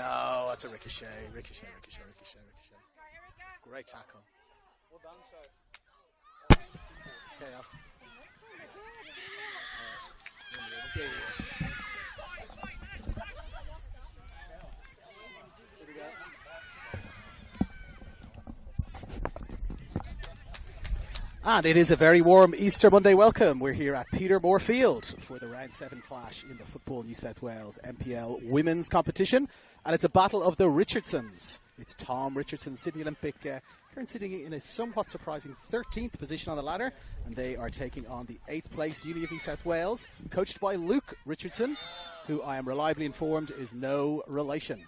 no, that's a ricochet. Ricochet. Great tackle. Well done, sir. Chaos. And it is a very warm Easter Monday welcome. We're here at Petermore Field for the Round 7 clash in the Football New South Wales NPL women's competition. And it's a battle of the Richardsons. It's Tom Richardson, Sydney Olympic, currently sitting in a somewhat surprising 13th position on the ladder. And they are taking on the 8th place Uni of New South Wales, coached by Luke Richardson, who I am reliably informed is no relation.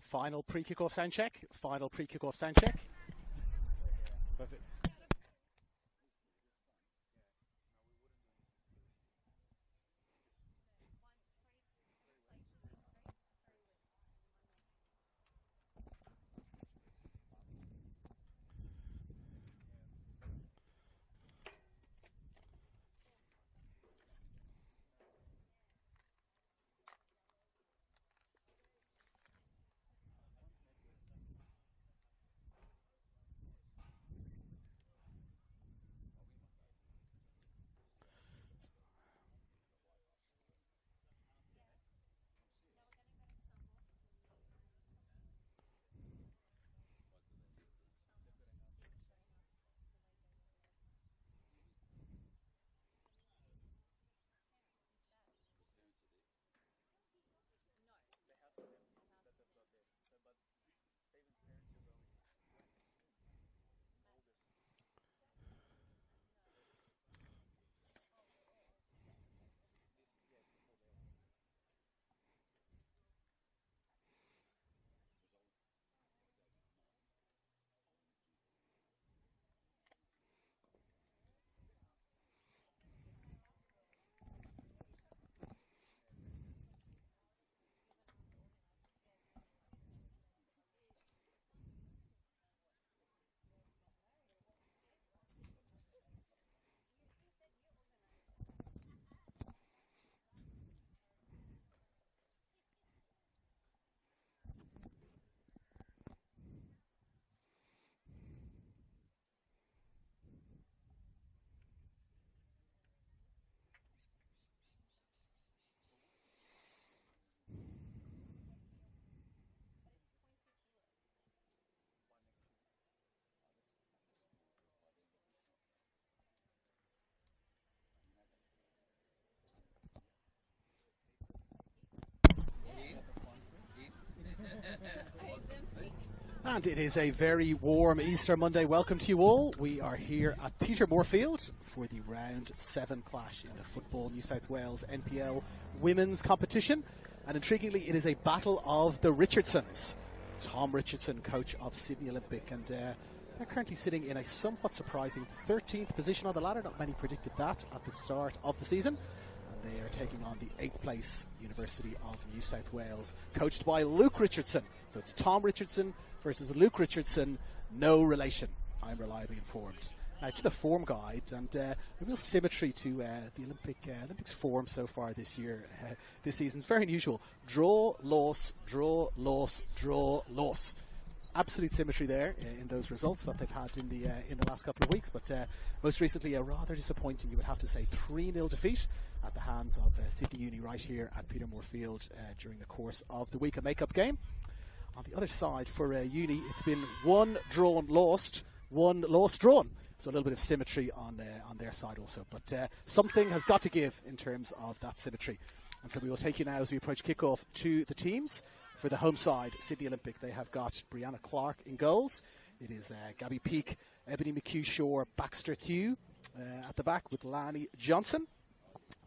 Final pre-kickoff sound check. Final pre-kickoff sound check. Perfect. And it is a very warm Easter Monday. Welcome to you all. We are here at Petermore Field for the Round 7 clash in the Football New South Wales NPL Women's Competition. And intriguingly, it is a battle of the Richardsons. Tom Richardson, coach of Sydney Olympic, and they're currently sitting in a somewhat surprising 13th position on the ladder. Not many predicted that at the start of the season. And they are taking on the 8th place University of New South Wales, coached by Luke Richardson. So it's Tom Richardson versus Luke Richardson, no relation, I'm reliably informed. Now to the form guide, and a real symmetry to the Olympics form so far this year, this season. Very unusual. Draw, loss, draw, loss, draw, loss. Absolute symmetry there in those results that they've had in the last couple of weeks, but most recently a rather disappointing, you would have to say, 3-0 defeat at the hands of Sydney Uni right here at Petermore Field during the course of the week, a make-up game. On the other side for Uni, it's been 1 drawn lost, 1 lost drawn. So a little bit of symmetry on their side also, but something has got to give in terms of that symmetry. And so we will take you now as we approach kickoff to the teams. For the home side, Sydney Olympic, they have got Brianna Clark in goals. It is Gabby Peake, Ebony McHugh-Shore, Baxter Hugh at the back with Lani Johnson.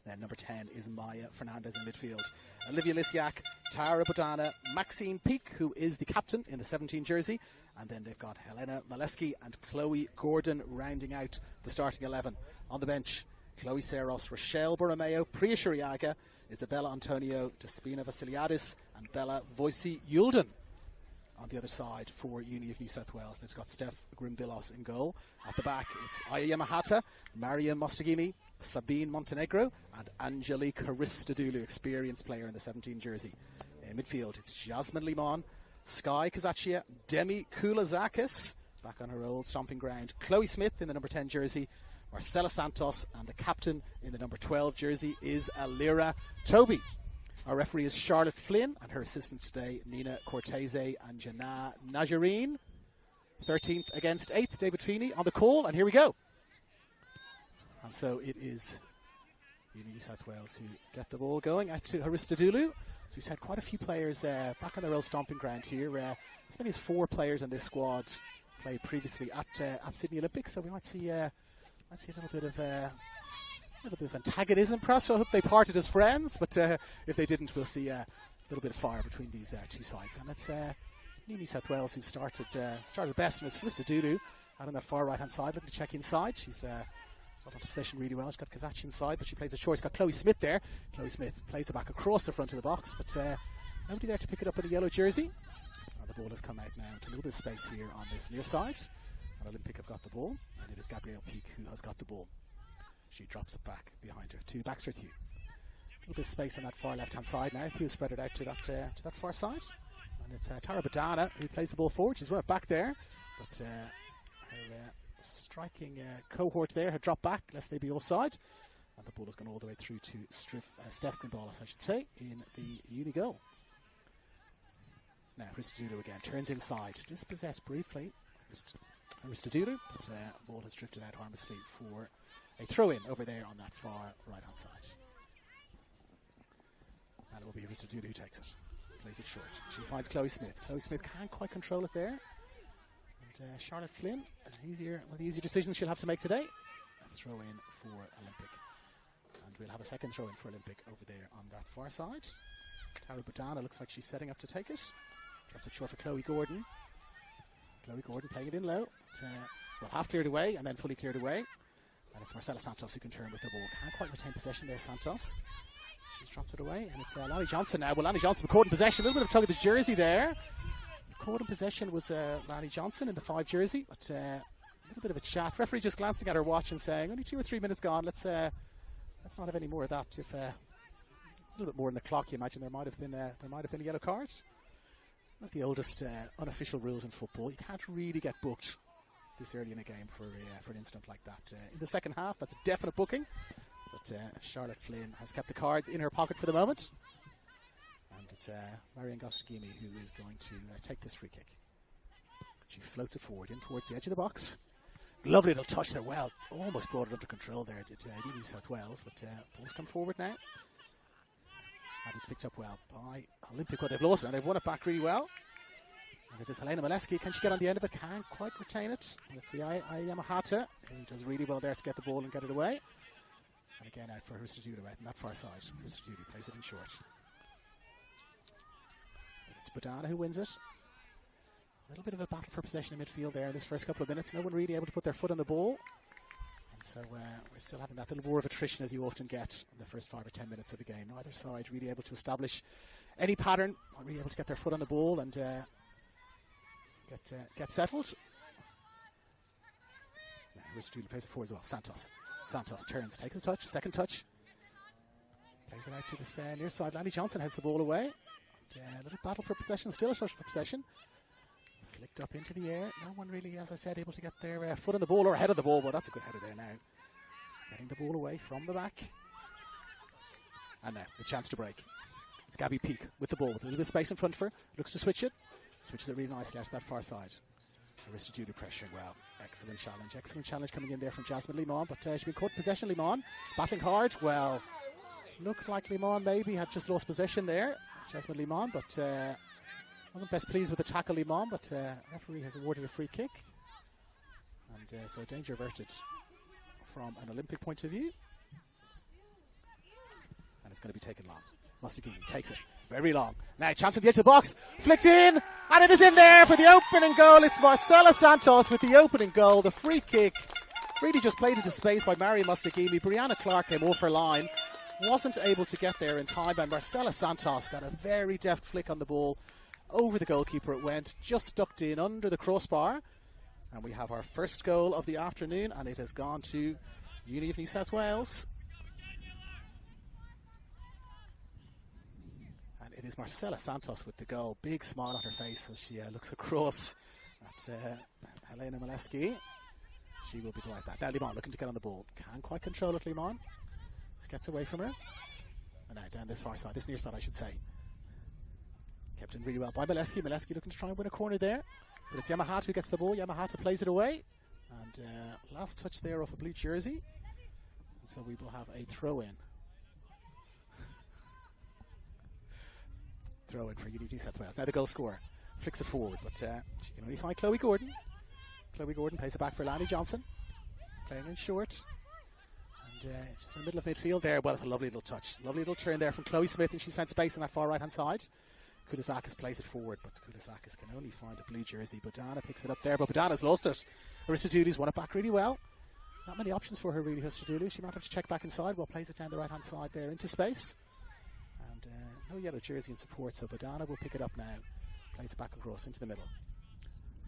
Then number 10 is Maya Fernandez in midfield. Olivia Lisiak, Tara Bodana, Maxine Peake, who is the captain in the 17 jersey. And then they've got Helena Maleski and Chloe Gordon rounding out the starting 11. On the bench, Chloe Seros, Rochelle Borromeo, Priya Shuriaga, Isabella Antonio, Despina Vasiliadis, and Bella Voici Yulden. On the other side for Uni of New South Wales, they've got Steph Grimbilos in goal. At the back, it's Aya Yamahata, Mariam Mostagimi, Sabine Montenegro, and Angelique Haristadulu, experienced player in the 17 jersey. In midfield, it's Jasmine Limon, Sky Kazachia, Demi Koulazakis, back on her old stomping ground, Chloe Smith in the number 10 jersey, Marcela Santos, and the captain in the number 12 jersey is Alira Toby. Our referee is Charlotte Flynn, and her assistants today, Nina Cortese and Jana Najareen. 13th against 8th, David Feeney on the call, and here we go. And so it is New South Wales who get the ball going out to Haristadulu. So we've had quite a few players back on their old stomping ground here. As many as 4 players in this squad played previously at Sydney Olympics, so we might see a little bit of antagonism. Perhaps I hope they parted as friends, but if they didn't, we'll see a little bit of fire between these two sides. And New South Wales, who started best, and it's UNSW out on that far right hand side, looking to check inside. She's got onto possession really well. She's got Kazachi inside, but she plays it short. She's got Chloe Smith there. Chloe Smith plays it back across the front of the box, but nobody there to pick it up in a yellow jersey. And the ball has come out now to a little bit of space here on this near side. And Olympic have got the ball, and it is Gabrielle Peake who has got the ball. She drops it back behind her to Baxter Thew. A little bit of space on that far left hand side now. Thew spread it out to that far side. And it's Tara Badana who plays the ball forward. She's run it back there, but her striking cohort there had dropped back, lest they be offside. And the ball has gone all the way through to Steph Grimbalis, I should say, in the uni goal. Now, Aristodulo again turns inside, dispossessed briefly. Aristodulo, but the ball has drifted out harmlessly for a throw in over there on that far right hand side. And it will be Aristodulo who takes it. Plays it short. She finds Chloe Smith. Chloe Smith can't quite control it there. And Charlotte Flynn, one of the easier decisions she'll have to make today. A throw in for Olympic. And we'll have a second throw in for Olympic over there on that far side. Tara Badana looks like she's setting up to take it. Drops it short for Chloe Gordon. Chloe Gordon playing it in low. Well, half cleared away and then fully cleared away. And it's Marcella Santos who can turn with the ball. Can't quite retain possession there, Santos. She's dropped it away, and it's Lanny Johnson now. Well, Lanny Johnson caught in possession. A little bit of tug of the jersey there. Caught in possession was Lanny Johnson in the 5 jersey, but a little bit of a chat. Referee just glancing at her watch and saying, only 2 or 3 minutes gone. Let's not have any more of that. If it's a little bit more in the clock, you imagine there might have been a yellow card. One of the oldest unofficial rules in football. You can't really get booked this early in a game for an incident like that. In the second half, that's a definite booking. But Charlotte Flynn has kept the cards in her pocket for the moment. And it's Marianne Gostagimi who is going to take this free kick. She floats it forward in towards the edge of the box. Lovely little touch there. Well, almost brought it under control there. Did New South Wales, but ball's come forward now. And it's picked up well by Olympic. Well, they've lost it and they've won it back really well. And it is Helena Molesky. Can she get on the end of it? Can't quite retain it. And it's the Yamahata who does really well there to get the ball and get it away. And again out for Aristodulo out on that far side. Aristodulo plays it in short. And it's Badana who wins it. A little bit of a battle for possession in midfield there in this first couple of minutes. No one really able to put their foot on the ball. And so we're still having that little war of attrition as you often get in the first 5 or 10 minutes of a game. Neither side really able to establish any pattern. Not really able to get their foot on the ball and get settled. Now Aristodulo plays it forward as well. Santos turns, takes a touch, second touch. Plays it out to this near side. Lanny Johnson heads the ball away. And a little battle for possession, still a touch for possession. Flicked up into the air. No one really, as I said, able to get their foot on the ball or ahead of the ball. Well, that's a good header there now. Getting the ball away from the back. And now, the chance to break. It's Gabby Peake with the ball with a little bit of space in front of her. Looks to switch it. Switches it really nicely out to that far side. Aristodulo pressuring well. Excellent challenge coming in there from Jasmine Limon, but she's been caught in possession. Limon battling hard. Well, looked like Limon maybe had just lost possession there, Jasmine Limon, but wasn't best pleased with the tackle Limon, but referee has awarded a free kick, and so danger averted from an Olympic point of view, and it's going to be taken long. Mustagini takes it very long. Now chance at the edge of the box, flicked in, and it is in there for the opening goal. It's Marcella Santos with the opening goal. The free kick really just played into space by Mary Mustagini. Brianna Clark came off her line, wasn't able to get there in time, and Marcella Santos got a very deft flick on the ball. Over the goalkeeper it went, just ducked in under the crossbar, and we have our first goal of the afternoon, and it has gone to Uni of New South Wales. And it is Marcella Santos with the goal. Big smile on her face as she looks across at Helena Molesky. She will be delighted with that. Now Limon looking to get on the ball. Can't quite control it, Limon. Just gets away from her. And now down this far side, this near side I should say. Kept in really well by Molesky. Molesky looking to try and win a corner there. But it's Yamahata who gets the ball. Yamahata plays it away. And last touch there off a blue jersey. And so we will have a throw-in. Throw-in for Uni of New South Wales. Now the goal scorer flicks it forward, but she can only find Chloe Gordon. Chloe Gordon plays it back for Lanny Johnson. Playing in short. And just in the middle of midfield there. Well, it's a lovely little touch. Lovely little turn there from Chloe Smith, and she's found space on that far right-hand side. Kudasakis plays it forward, but Kudasakis can only find a blue jersey. Bodana picks it up there, but Bodana's lost it. Aristoduli's won it back really well. Not many options for her, really, Aristodulis. She might have to check back inside. Well, plays it down the right-hand side there into space. And no yellow jersey in support, so Bodana will pick it up now. Plays it back across into the middle.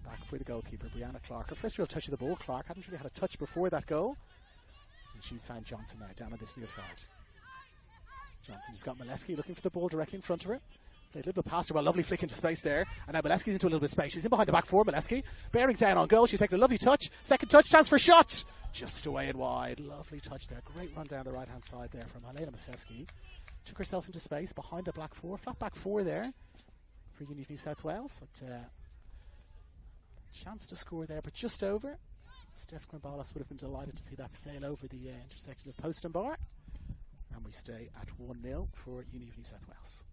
Back for the goalkeeper, Brianna Clark. Her first real touch of the ball. Clark hadn't really had a touch before that goal. And she's found Johnson now, down on this near side. Johnson has got Molesky looking for the ball directly in front of her. Played a little bit past her, well, lovely flick into space there. And now Molesky's into a little bit of space. She's in behind the back four, Molesky. Bearing down on goal. She's taken a lovely touch. Second touch, chance for a shot. Just away and wide. Lovely touch there. Great run down the right-hand side there from Helena Moseski. Took herself into space behind the black four. Flat back four there for Uni of New South Wales. But, chance to score there, but just over. Steph Grimbalis would have been delighted to see that sail over the intersection of post and bar. And we stay at 1-0 for Uni of New South Wales.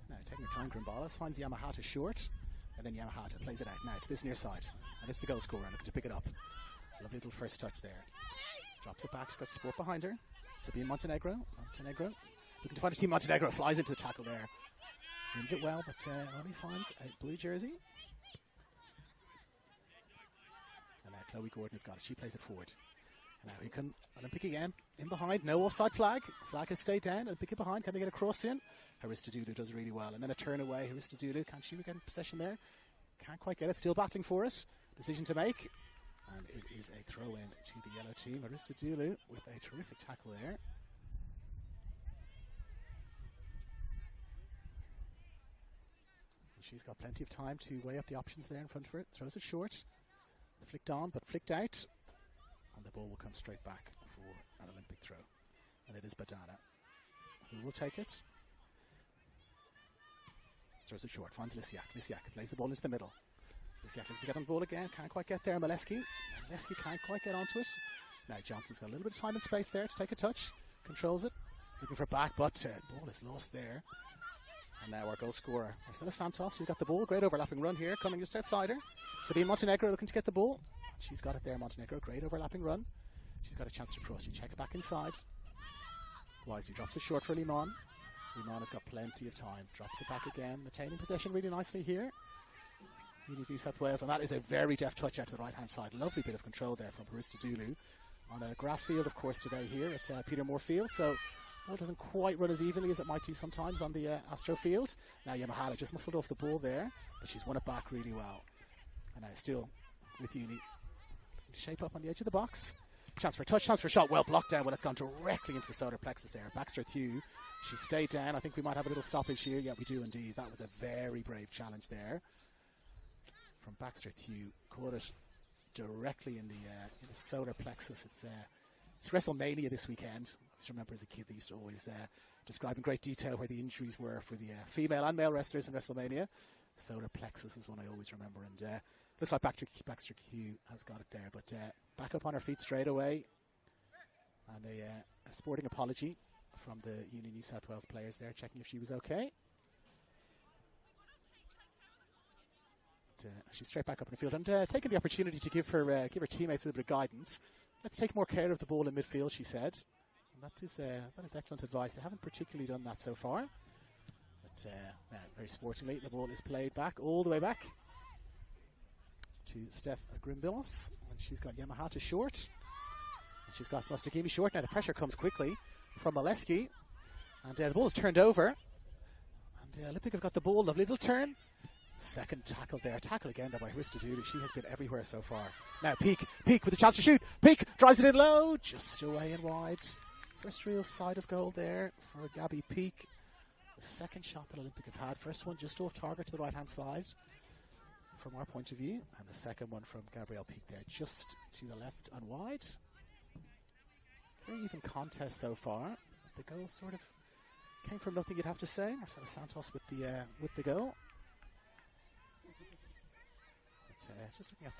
Now taking her time, Grimbalis finds Yamahata short, and then Yamahata plays it out now to this near side. And it's the goal scorer looking to pick it up. Lovely little first touch there. Drops it back, she's got support behind her. Sabine Montenegro. Looking to find a team. Montenegro flies into the tackle there. Wins it well, but only finds a blue jersey. And now Chloe Gordon has got it. She plays it forward. And now he can Olympic again. In behind. No offside flag. Flag has stayed down. Olympic it behind. Can they get a cross in? Aristodulo does really well. And then a turn away. Aristodulo. Can she get possession there? Can't quite get it. Still battling for it. Decision to make. And it is a throw in to the yellow team. Aristodulo with a terrific tackle there. And she's got plenty of time to weigh up the options there in front of her. Throws it short. Flicked on, but flicked out. And the ball will come straight back for an Olympic throw. And it is Badana who will take it. Throws it short. Finds Lysiak. Lysiak plays the ball into the middle. Lysiak looking to get on the ball again. Can't quite get there. Molesky. Molesky can't quite get onto it. Now Johnson's got a little bit of time and space there to take a touch. Controls it. Looking for back, but ball is lost there. And now our goal scorer, Marcela Santos. She's got the ball. Great overlapping run here. Coming just outside her. Sabine Montenegro looking to get the ball. She's got it there, Montenegro. Great overlapping run. She's got a chance to cross. She checks back inside. Wisely drops it short for Liman. Liman has got plenty of time. Drops it back again. Retaining possession really nicely here. Uni of New South Wales. And that is a very deft touch out to the right-hand side. Lovely bit of control there from Aristodulo. On a grass field, of course, today here at Peter Moore Field. So ball doesn't quite run as evenly as it might do sometimes on the Astro Field. Now Yamahata just muscled off the ball there, but she's won it back really well. And now still with Uni. To shape up on the edge of the box. Chance for a touch, chance for a shot. Well blocked down. Well, it's gone directly into the solar plexus there. Baxter Thew. She stayed down. I think we might have a little stoppage here. Yeah, we do indeed. That was a very brave challenge there from Baxter Thew. Caught it directly in the solar plexus. It's WrestleMania this weekend. I just remember as a kid they used to always describe in great detail where the injuries were for the female and male wrestlers in WrestleMania. Solar plexus is one I always remember, and looks like Baxter Q has got it there, but back up on her feet straight away. And a sporting apology from the Uni New South Wales players there, checking if she was okay. But, she's straight back up in the field and taking the opportunity to give her teammates a little bit of guidance. Let's take more care of the ball in midfield, she said. And that is excellent advice. They haven't particularly done that so far. But very sportingly, the ball is played back, all the way back to Steph Grimbilos. And she's got Yamahata short. And she's got Mostakimi short. Now the pressure comes quickly from Molesky. And the ball is turned over. And Olympic have got the ball. Lovely little turn. Second tackle there. Tackle again there by Aristodulo. She has been everywhere so far. Now Peak with a chance to shoot. Peak drives it in low. Just away and wide. First real side of goal there for Gabby Peak. The second shot that Olympic have had. First one just off target to the right hand side from our point of view. And the second one from Gabrielle Peak there. Just to the left and wide. Very even contest so far. The goal sort of came from nothing, you'd have to say. Marcela Santos with the goal. Just looking at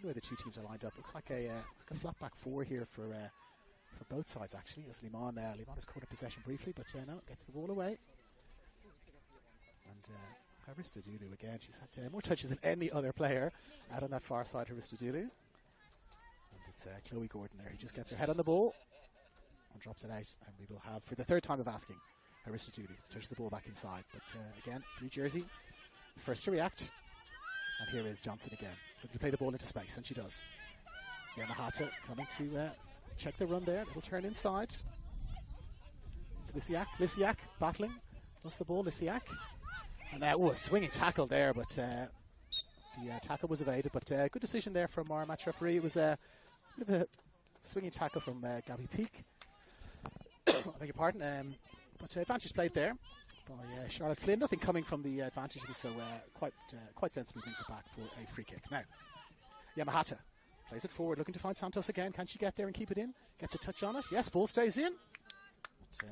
the way the two teams are lined up, looks like a flat back four here for both sides actually. As Liman has caught a possession briefly, but no, gets the ball away. And Aristodulo again, she's had more touches than any other player out on that far side. Aristodulo, and It's Chloe Gordon there. He just gets her head on the ball and drops it out. And we will have, for the third time of asking, Aristotuli touch the ball back inside. But again, New Jersey, first to react. And here is Johnson again, looking to play the ball into space, and she does. Yamahata coming to check the run there. Little turn inside. It's Lysiak battling. Lost the ball, Lysiak. And a swinging tackle there, but the tackle was evaded. But good decision there from our match referee. It was a bit of a swinging tackle from Gabby Peak. I beg your pardon. But advantage played there by Charlotte Flynn. Nothing coming from the advantage, so quite sensibly brings it back for a free kick. Now, Yamahata plays it forward, looking to find Santos again. Can she get there and keep it in? Gets a touch on it. Yes, ball stays in. But,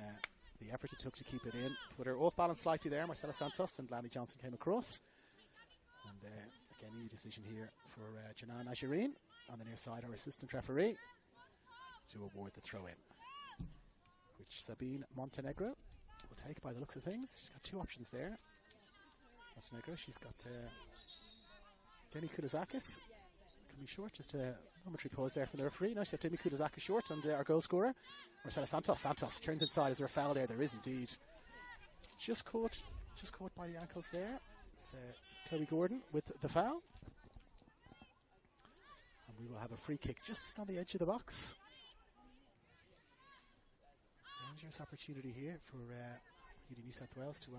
the effort it took to keep it in put her off balance slightly there. Marcela Santos and Lanny Johnson came across. And again, easy decision here for Janan Najireen on the near side, our assistant referee, to award the throw in, which Sabine Montenegro will take by the looks of things. She's got two options there. Montenegro, she's got Demi Kudazakis coming short. Just a momentary pause there from the referee. No, she's got Demi Kudazakis short, and our goal scorer, Marcela Santos. Santos turns inside. Is there a foul there? There is indeed. Just caught by the ankles there. It's Chloe Gordon with the foul. And we will have a free kick just on the edge of the box. Dangerous opportunity here for UD New South Wales to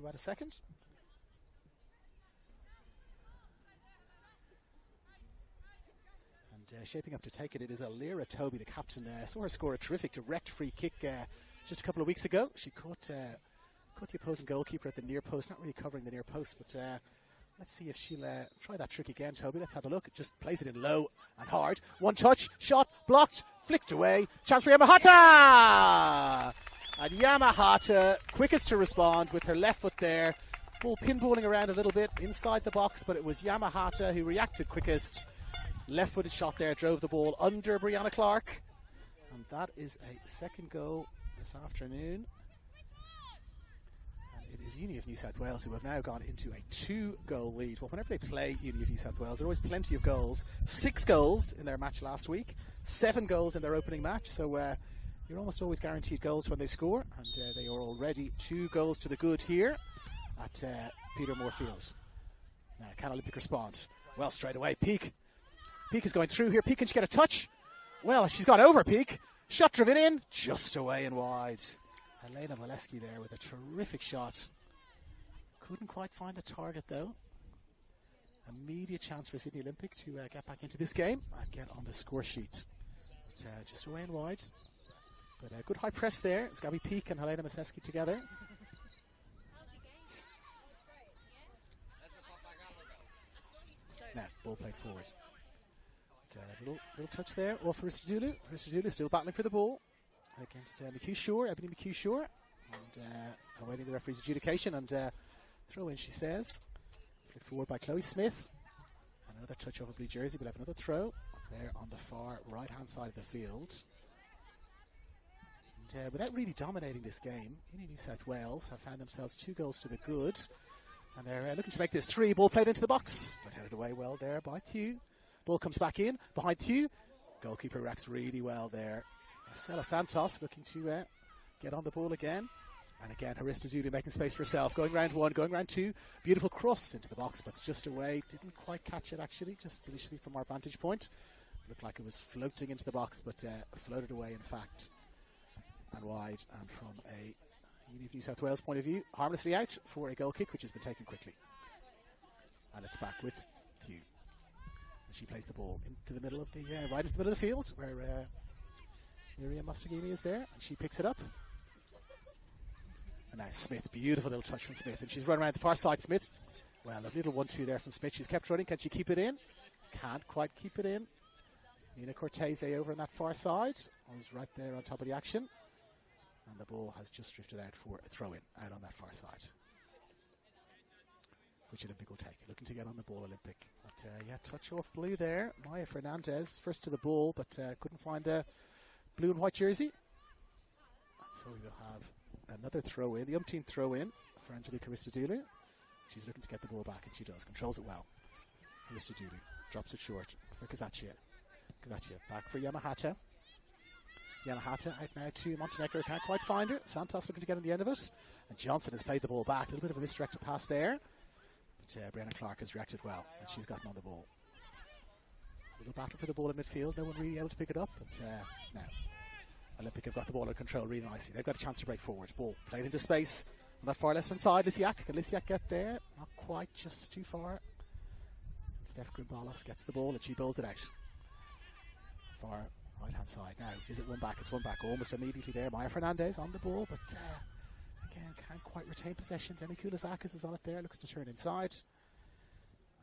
add a second. And shaping up to take it, it is Alira Toby, the captain. Saw her score a terrific direct free kick just a couple of weeks ago. She caught the opposing goalkeeper at the near post, not really covering the near post, but let's see if she'll try that trick again, Toby. Let's have a look. It just plays it in low and hard. One touch, shot, blocked, flicked away. Chance for Yamahata! And Yamahata, quickest to respond with her left foot there. Ball pinballing around a little bit inside the box, but it was Yamahata who reacted quickest. Left-footed shot there, drove the ball under Brianna Clark. And that is a second goal this afternoon. And it is Uni of New South Wales who have now gone into a 2-goal lead. Well, whenever they play Uni of New South Wales, there are always plenty of goals. 6 goals in their match last week, 7 goals in their opening match. So you're almost always guaranteed goals when they score. And they are already 2 goals to the good here at Peter Moorfield. Now, can Olympic respond? Well, straight away, Peak is going through here. Peak, can she get a touch? Well, she's got over Peak. Shot driven in, just away and wide. Elena Molesky there with a terrific shot. Couldn't quite find the target though. Immediate chance for Sydney Olympic to get back into this game and get on the score sheet. But, just away and wide. But a good high press there. It's Gabby Peak and Helena Molesky together. Now, ball played forward. Little touch there off Aristotuli. Aristotuli still battling for the ball against McHugh Shore, Ebony McHugh Shore, and awaiting the referee's adjudication. And throw in, she says. Flicked forward by Chloe Smith. And another touch over blue jersey. We'll have another throw up there on the far right hand side of the field. And without really dominating this game, Uni New South Wales have found themselves 2 goals to the good. And they're looking to make this 3. Ball played into the box, but headed away well there by Hugh. Ball comes back in behind Hugh. Goalkeeper reacts really well there. Marcela Santos looking to get on the ball again. And again, Aristotuli making space for herself. Going round 1, going round 2. Beautiful cross into the box, but it's just away. Didn't quite catch it actually, just initially from our vantage point. Looked like it was floating into the box, but floated away in fact. And wide. And from a Uni of New South Wales point of view, harmlessly out for a goal kick, which has been taken quickly. And it's back with Hugh. She plays the ball into the middle of the right into the middle of the field where Miriam Mostagini is there, and she picks it up. And now Smith, beautiful little touch from Smith, and she's run around the far side. Smith, well, a little 1-2 there from Smith. She's kept running. Can she keep it in? Can't quite keep it in. Nina Cortese over on that far side. Was right there on top of the action, and the ball has just drifted out for a throw-in out on that far side, which Olympic will take. Looking to get on the ball, Olympic. But yeah, touch off blue there. Maya Fernandez first to the ball, but couldn't find a blue and white jersey. And so we will have another throw in, the umpteenth throw in for Angelica Aristotuli. She's looking to get the ball back, and she does. Controls it well. Aristotuli drops it short for Kazaccia. Kazachi back for Yamahata. Yamahata out now to Montenegro, can't quite find her. Santos looking to get on the end of it. And Johnson has played the ball back. A little bit of a misdirected pass there. But Brianna Clark has reacted well, and she's gotten on the ball. A little battle for the ball in midfield. No one really able to pick it up. But now, Olympic have got the ball under control really nicely. They've got a chance to break forward. Ball played into space on that far left hand side. Lisiak. Can Lisiak get there? Not quite, just too far. Steph Grimbalas gets the ball and she bowls it out. Far right hand side. Now, is it one back? It's one back almost immediately there. Maya Fernandez on the ball, but again, can't quite retain possession. Demi Koulazakis is on it there, looks to turn inside.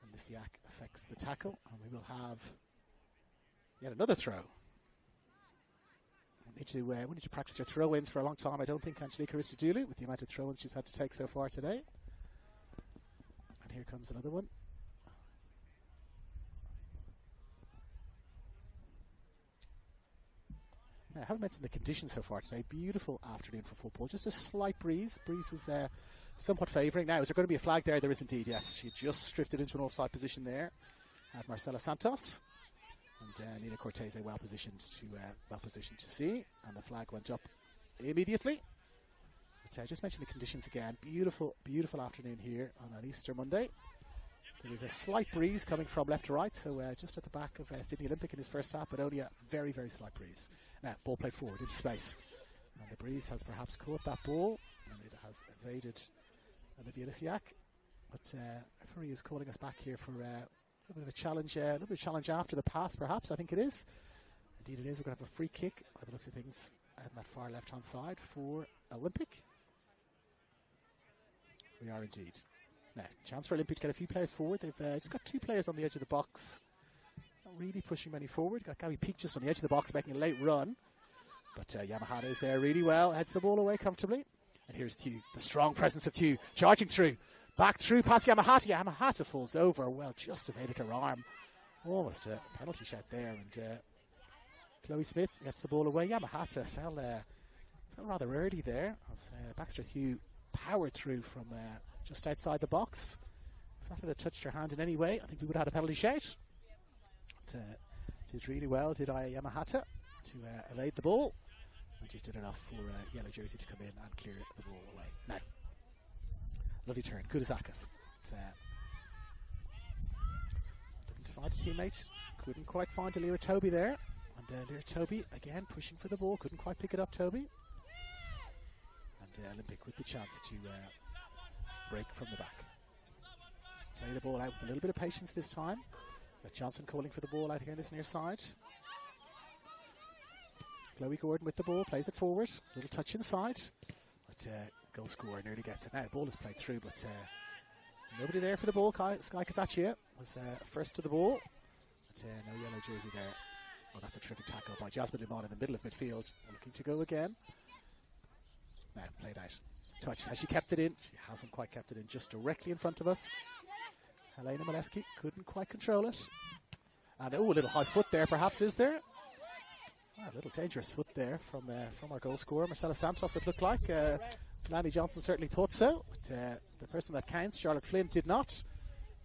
And Lisiak affects the tackle, and we will have yet another throw. We need to practice her throw-ins for a long time. I don't think Angelica Aristodoulou, with the amount of throw-ins she's had to take so far today. And here comes another one. Now, I haven't mentioned the conditions so far today. Beautiful afternoon for football. Just a slight breeze. Breeze is somewhat favouring. Now, is there going to be a flag there? There is indeed, yes. She just drifted into an offside position there. Had Marcela Santos. And Nina Cortese well positioned to see. And the flag went up immediately. But just mention the conditions again. Beautiful, beautiful afternoon here on an Easter Monday. There is a slight breeze coming from left to right, so just at the back of Sydney Olympic in his first half, but only a very, very slight breeze. Now, ball played forward into space. And the breeze has perhaps caught that ball, and it has evaded Olivia Lisiak. But referee is calling us back here for a little bit of a challenge after the pass, perhaps. I think it is. Indeed it is. We're going to have a free kick, by the looks of things, on that far left-hand side for Olympic. We are indeed. Now, chance for Olympic to get a few players forward. They've just got two players on the edge of the box. Not really pushing many forward. Got Gabby Peak just on the edge of the box making a late run. But Yamahata is there really well. Heads the ball away comfortably. And here's Thew. The strong presence of Thew. Charging through. Back through past Yamahata. Yamahata falls over. Well, just evaded her arm. Almost a penalty shot there. And Chloe Smith gets the ball away. Yamahata fell rather early there. As Baxter Thew powered through from just outside the box. If that had touched her hand in any way, I think we would have had a penalty shout. But, did really well, did Yamahata, to evade the ball. And just did enough for Yellow Jersey to come in and clear the ball away. Now, lovely turn, Koulazakis. Looking to find a teammate. Couldn't quite find Alira Toby there. And Alira Toby, again, pushing for the ball. Couldn't quite pick it up, Toby. And Olympic with the chance to break from the back. Play the ball out with a little bit of patience this time. Got Johnson calling for the ball out here in this near side. Chloe Gordon with the ball, plays it forward. Little touch inside. But goal scorer nearly gets it. Now the ball is played through, but nobody there for the ball. Sky Kasachi was first to the ball. But no yellow jersey there. Oh, that's a terrific tackle by Jasmine Limon in the middle of midfield. Looking to go again. Now played out. Touch. Has she kept it in? She hasn't quite kept it in. Just directly in front of us. Helena Molesky couldn't quite control it. And a little high foot there perhaps, is there? A little dangerous foot there from our goal scorer, Marcela Santos, it looked like. Lanny Johnson certainly thought so. But the person that counts, Charlotte Flynn, did not.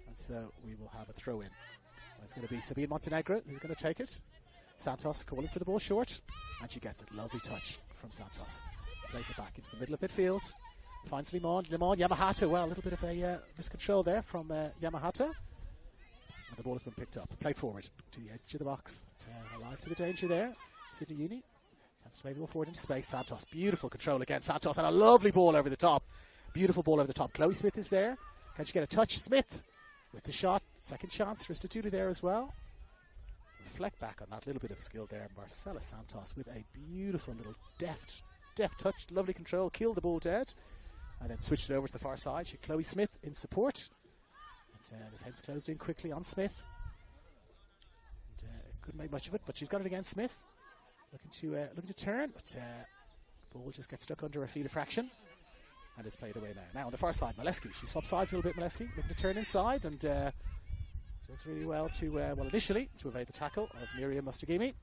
And so we will have a throw in. It's going to be Sabine Montenegro who's going to take it. Santos calling for the ball short. And she gets it. Lovely touch from Santos. Plays it back into the middle of midfield. Finds Limon, Yamahata. Well, a little bit of a miscontrol there from Yamahata. And the ball has been picked up. Played forward to the edge of the box. Alive to the danger there. Sydney Uni. Chance to play the ball forward into space. Santos. Beautiful control again. Santos. And a lovely ball over the top. Beautiful ball over the top. Chloe Smith is there. Can she get a touch? Smith with the shot. Second chance for Statuli there as well. Reflect back on that little bit of skill there. Marcela Santos with a beautiful little deft touch, lovely control, killed the ball dead, and then switched it over to the far side. Chloe Smith in support. And, the fence closed in quickly on Smith. And, couldn't make much of it, but she's got it again. Smith looking to turn, but the ball just gets stuck under her field of fraction, and it's played away now. Now on the far side, Molesky. She swaps sides a little bit. Molesky looking to turn inside, and does really well to initially to evade the tackle of Miriam Mustagimi.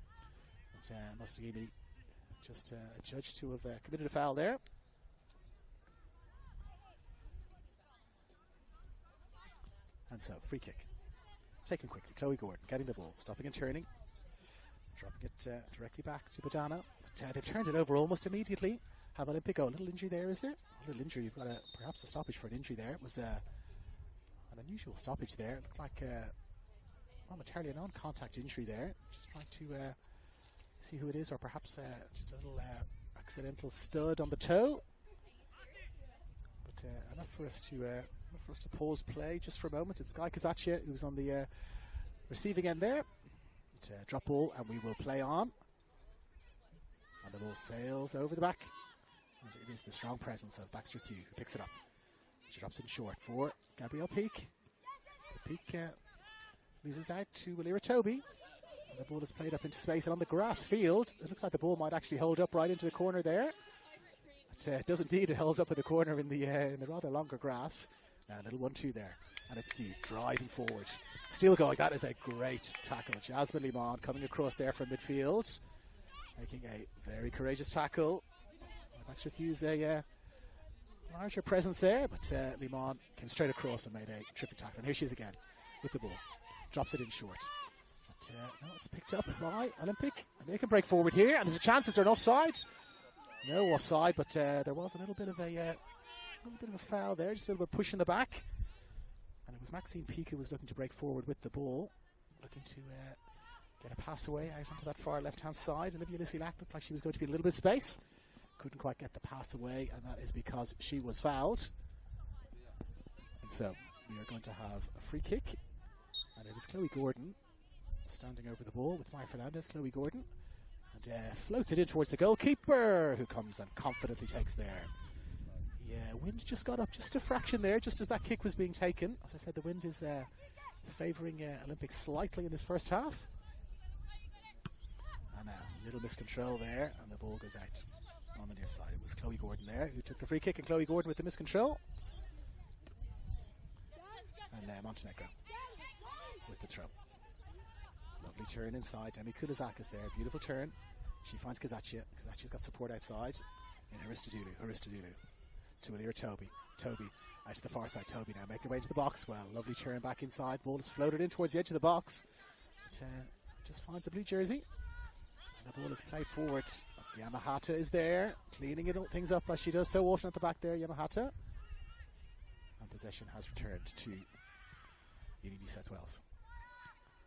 But Mustagimi just judged to have committed a foul there. And so, free kick. Taken quickly. Chloe Gordon getting the ball, stopping and turning. Dropping it directly back to Badana. But they've turned it over almost immediately. Have Olympic. Oh, a little injury there, is there? A little injury. You've got perhaps a stoppage for an injury there. It was an unusual stoppage there. It looked like momentarily a non-contact injury there. Just trying to see who it is, or perhaps just a little accidental stud on the toe. But enough for us to pause play just for a moment. It's Guy Kazaccia who's on the receiving end there. Drop ball, and we will play on. And the ball sails over the back. And it is the strong presence of Baxter Thew who picks it up. She drops it short for Gabrielle Peake. Peake loses out to Alira Toby. And the ball is played up into space, and on the grass field, it looks like the ball might actually hold up right into the corner there. But it does indeed. It holds up in the corner in the rather longer grass. Now a little 1-2 there. And it's Thew driving forward. Still going. That is a great tackle. Jasmine Limon coming across there from midfield. Making a very courageous tackle. Baxter Thew's a larger presence there, but Limon came straight across and made a terrific tackle. And here she is again with the ball. Drops it in short. But no, it's picked up by Olympic. And they can break forward here. And there's a chance. Is there an offside? No offside, but there was a little bit of a foul there. Just a little bit of push in the back. And it was Maxine Peake who was looking to break forward with the ball. Looking to get a pass away out onto that far left-hand side. Olivia Lissy-Lack looked like she was going to be in a little bit of space. Couldn't quite get the pass away, and that is because she was fouled. And so we are going to have a free kick. And it is Chloe Gordon standing over the ball with Maya Fernandez. Chloe Gordon. And floats it in towards the goalkeeper, who comes and confidently takes there. Yeah, wind just got up just a fraction there, just as that kick was being taken. As I said, the wind is favouring Olympics slightly in this first half. And a little miscontrol there, and the ball goes out on the near side. It was Chloe Gordon there who took the free kick, and Chloe Gordon with the miscontrol. And Montenegro with the throw. Lovely turn inside. Demi Kulizakis there, beautiful turn. She finds Kazaccia. Kazaccia's got support outside. In Aristodulu. To Alira Toby. Toby out to the far side. Toby now making her way into the box. Well, lovely turn back inside. Ball is floated in towards the edge of the box. But, just finds a blue jersey. And the ball is played forward. That's Yamahata is there, cleaning things up as she does so often at the back there, Yamahata. And possession has returned to Uni New South Wales.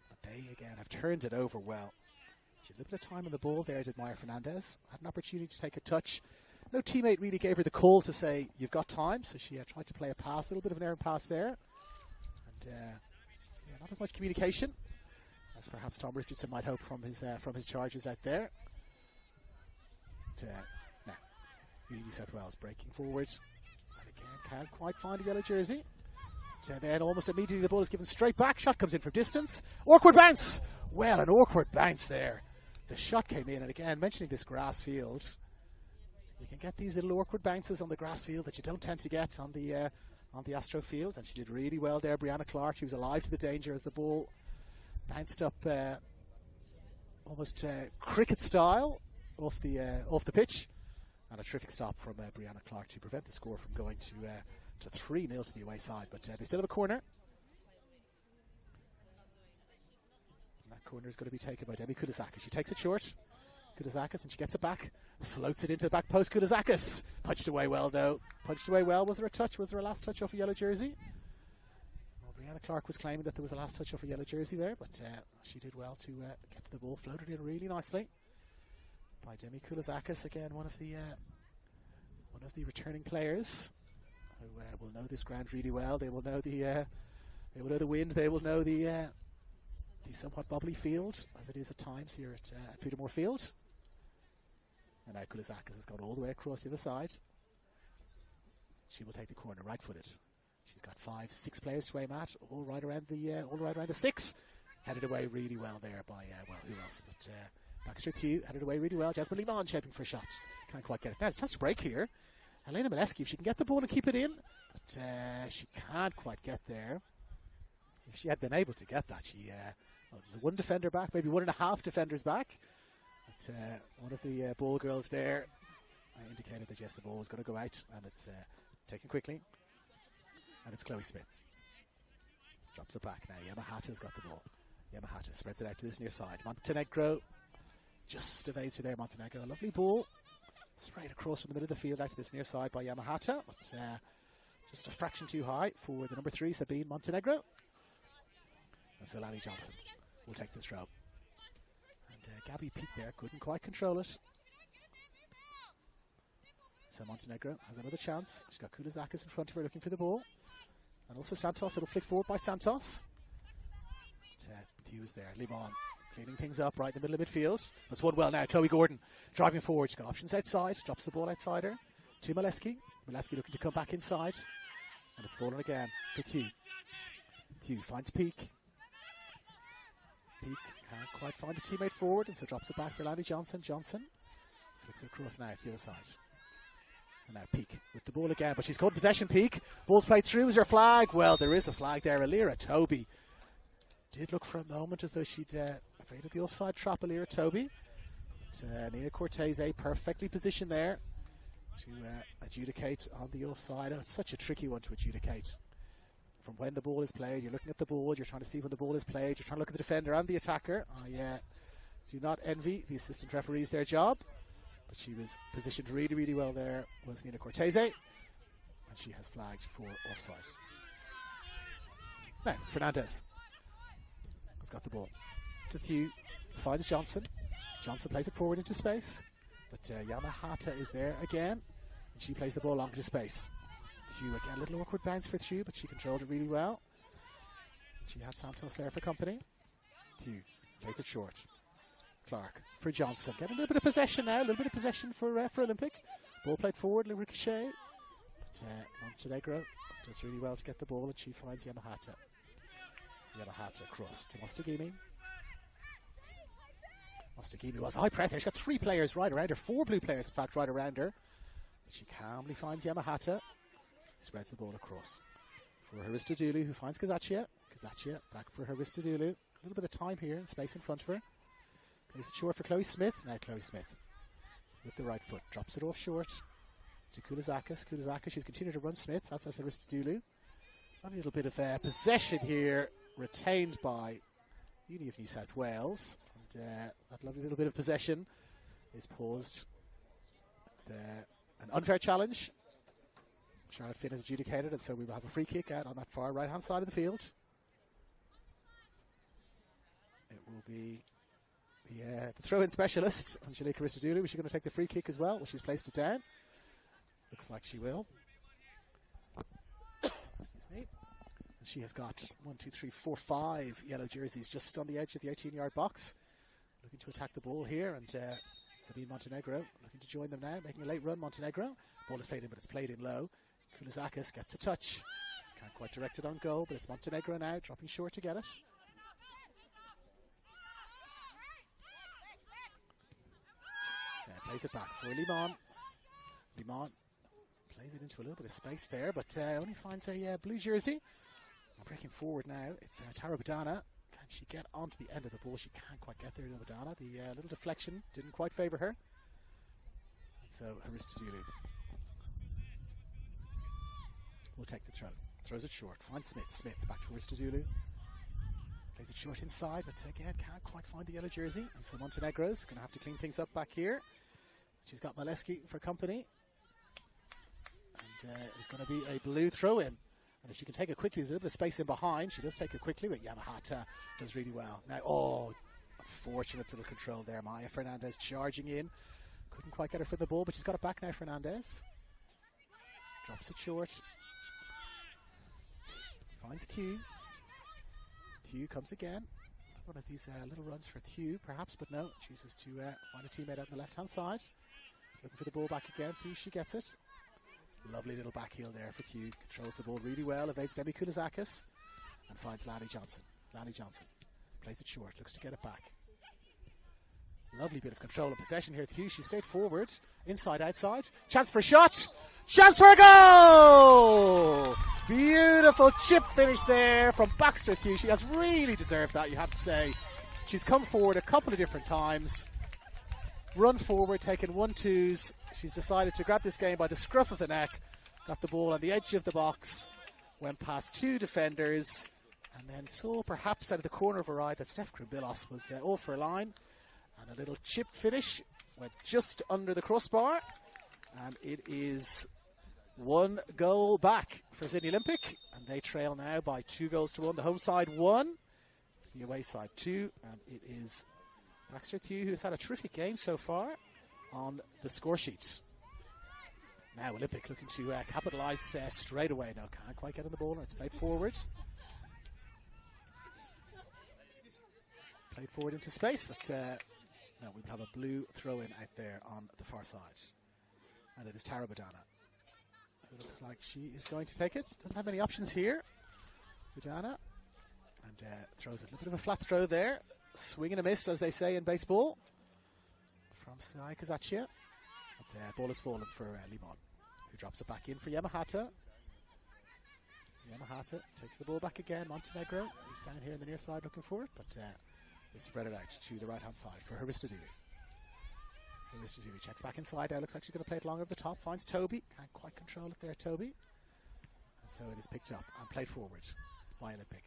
But they again have turned it over well. She had a little bit of time on the ball there, did Maya Fernandez. Had an opportunity to take a touch. No teammate really gave her the call to say, you've got time, so she tried to play a pass, a little bit of an errant pass there. And not as much communication as perhaps Tom Richardson might hope from his charges out there. Now, New South Wales breaking forward. And again, can't quite find a yellow jersey. And then almost immediately the ball is given straight back. Shot comes in from distance. Awkward bounce. Well, an awkward bounce there. The shot came in, and again, mentioning this grass field, you can get these little awkward bounces on the grass field that you don't tend to get on the Astro field, and she did really well there. Brianna Clark, she was alive to the danger as the ball bounced up almost cricket style off the pitch, and a terrific stop from Brianna Clark to prevent the score from going to 3-0 to the away side. But they still have a corner. And that corner is going to be taken by Demi Kulizakis. She takes it short. Kulizakis, and she gets it back. Floats it into the back post. Kulizakis punched away well, though. Punched away well. Was there a touch? Was there a last touch off a yellow jersey? Well, Brianna Clark was claiming that there was a last touch off a yellow jersey there, but she did well to get to the ball. Floated in really nicely by Demi Kulizakis. Again, one of the returning players who will know this ground really well. They will know the wind. They will know the somewhat bubbly field as it is at times here at Petermore Field. And now Kulizakis has gone all the way across the other side. She will take the corner, right-footed. She's got 5-6 players to aim at, all right around the 6. Headed away really well there by who else? But Baxter Thew headed away really well. Jasmine Limon shaping for a shot. Can't quite get it. Now it's a chance to break here. Elena Mileski, if she can get the ball and keep it in, but she can't quite get there. If she had been able to get that, there's one defender back, maybe 1.5 defenders back. But one of the ball girls there indicated that yes, the ball was going to go out, and it's taken quickly. And it's Chloe Smith. Drops it back now. Yamahata's got the ball. Yamahata spreads it out to this near side. Montenegro just evades her there, Montenegro. A lovely ball. Straight across from the middle of the field out to this near side by Yamahata. But just a fraction too high for the number 3, Sabine Montenegro. And so Lanny Johnson will take the throw. And Gabby peeked there, couldn't quite control it. So Montenegro has another chance. She's got Kulizakis in front of her looking for the ball. And also Santos, it'll flick forward by Santos. Hugh is there, Limon cleaning things up right in the middle of midfield. That's one well now, Chloe Gordon driving forward. She's got options outside, drops the ball outside her to Maleski. Maleski looking to come back inside. And it's fallen again for Hugh. Hugh finds Peak. Peak can't quite find a teammate forward, and so drops it back for Lanny Johnson. Johnson flicks it across now to the other side. And now Peak with the ball again, but she's caught in possession. Peak, ball's played through. Is there a flag? Well, there is a flag there. Alira Toby did look for a moment as though she'd evaded the offside trap. Alira Toby. But, Nina Cortese perfectly positioned there to adjudicate on the offside. Oh, it's such a tricky one to adjudicate. From when the ball is played, you're looking at the ball, you're trying to see when the ball is played, you're trying to look at the defender and the attacker. I do not envy the assistant referees their job, but she was positioned really, really well there, was Nina Cortese, and she has flagged for offside. Now, Fernandez has got the ball. To Thew, finds Johnson. Johnson plays it forward into space, but Yamahata is there again, and she plays the ball long into space. Thew again, a little awkward bounce for Thew, but she controlled it really well. She had Santos there for company. Thew plays it short. Clark for Johnson. Getting a little bit of possession now, a little bit of possession for Olympic. Ball played forward, ricochet. But Montenegro does really well to get the ball, and she finds Yamahata. Yamahata across to Mostagimi. Mostagimi was high pressing. She's got 3 players right around her, 4 blue players in fact right around her. But she calmly finds Yamahata. Spreads the ball across for Haristodulu, who finds Kazaccia. Kazaccia back for Haristodulu. A little bit of time here and space in front of her. Plays it short for Chloe Smith. Now Chloe Smith with the right foot drops it off short to Kulizakis. Kulizakis, she's continued to run Smith, as has Haristodulu. A little bit of possession here retained by Uni of New South Wales. And that lovely little bit of possession is paused. An unfair challenge. Charlotte Finn is adjudicated, and so we will have a free kick out on that far right-hand side of the field. It will be the throw-in specialist, Angelica Aristodulu. Is she going to take the free kick as well? Well, she's placed it down. Looks like she will. Excuse me. And she has got 1, 2, 3, 4, 5 yellow jerseys just on the edge of the 18-yard box. Looking to attack the ball here, and Sabine Montenegro looking to join them now, making a late run. Montenegro. Ball is played in, but it's played in low. Kulizakis gets a touch. Can't quite direct it on goal, but it's Montenegro now, dropping short to get it. Plays it back for Limon. Limon plays it into a little bit of space there, but only finds a blue jersey. Breaking forward now, it's Tara Badana. Can she get onto the end of the ball? She can't quite get there, Badana. The little deflection didn't quite favour her. And so Aristodulu will take the throw. Throws it short. Finds Smith. Smith back to Aristodulu. Plays it short inside, but again can't quite find the yellow jersey. And so Montenegro's going to have to clean things up back here. She's got Maleski for company. And it's going to be a blue throw-in. And if she can take it quickly, there's a little bit of space in behind. She does take it quickly, but Yamahata does really well. Now, unfortunate little control there. Maya Fernandez charging in. Couldn't quite get her for the ball, but she's got it back now, Fernandez. Drops it short. Finds Thew. Thew comes again. One of these little runs for Thew, perhaps, but no. Chooses to find a teammate out on the left-hand side. Looking for the ball back again. Thew, she gets it. Lovely little back heel there for Thew. Controls the ball really well. Evades Demi Kulizakis. And finds Lanny Johnson. Lanny Johnson plays it short. Looks to get it back. Lovely bit of control and possession here. Thew, she stayed forward. Inside, outside. Chance for a shot. Chance for a goal! Beautiful chip finish there from Baxter Thew. She has really deserved that, you have to say. She's come forward a couple of different times. Run forward, taken 1-2s. She's decided to grab this game by the scruff of the neck. Got the ball on the edge of the box. Went past 2 defenders. And then saw perhaps out of the corner of her eye that Steph Krimbilos was all for a line. And a little chip finish went just under the crossbar. And it is 1 goal back for Sydney Olympic. And they trail now by 2-1. The home side 1, the away side 2. And it is Baxter Thew, who's had a terrific game so far, on the score sheet. Now Olympic looking to capitalise straight away. Now can't quite get on the ball, and it's played forward. Played forward into space, but no, we have a blue throw-in out there on the far side. And it is Tara Badana. It looks like she is going to take it. Doesn't have many options here. Badana. And throws a little bit of a flat throw there. Swing and a miss, as they say in baseball. From Sai Kazachia. But ball has fallen for Limon, who drops it back in for Yamahata. Yamahata takes the ball back again. Montenegro is down here in the near side looking for it, but they spread it out to the right-hand side for Haristaduli. Haristaduli checks back inside now. Looks like she's going to play it long over the top. Finds Toby. Can't quite control it there, Toby. And so it is picked up and played forward by Olympic.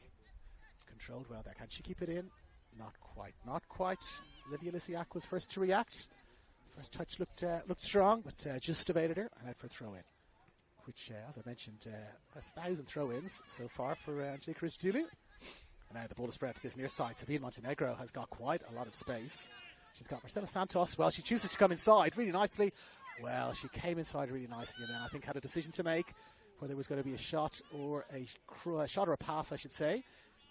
Controlled well there. Can she keep it in? Not quite. Not quite. Livia Lisiak was first to react. First touch looked strong, but just evaded her and out for a throw-in. Which, as I mentioned, 1,000 throw-ins so far for Angelique Haristaduli. And now the ball is spread to this near side. Sabine Montenegro has got quite a lot of space. She's got Marcela Santos. Well, she chooses to come inside really nicely. Well, she came inside really nicely and then I think had a decision to make whether it was going to be a shot or a pass, I should say.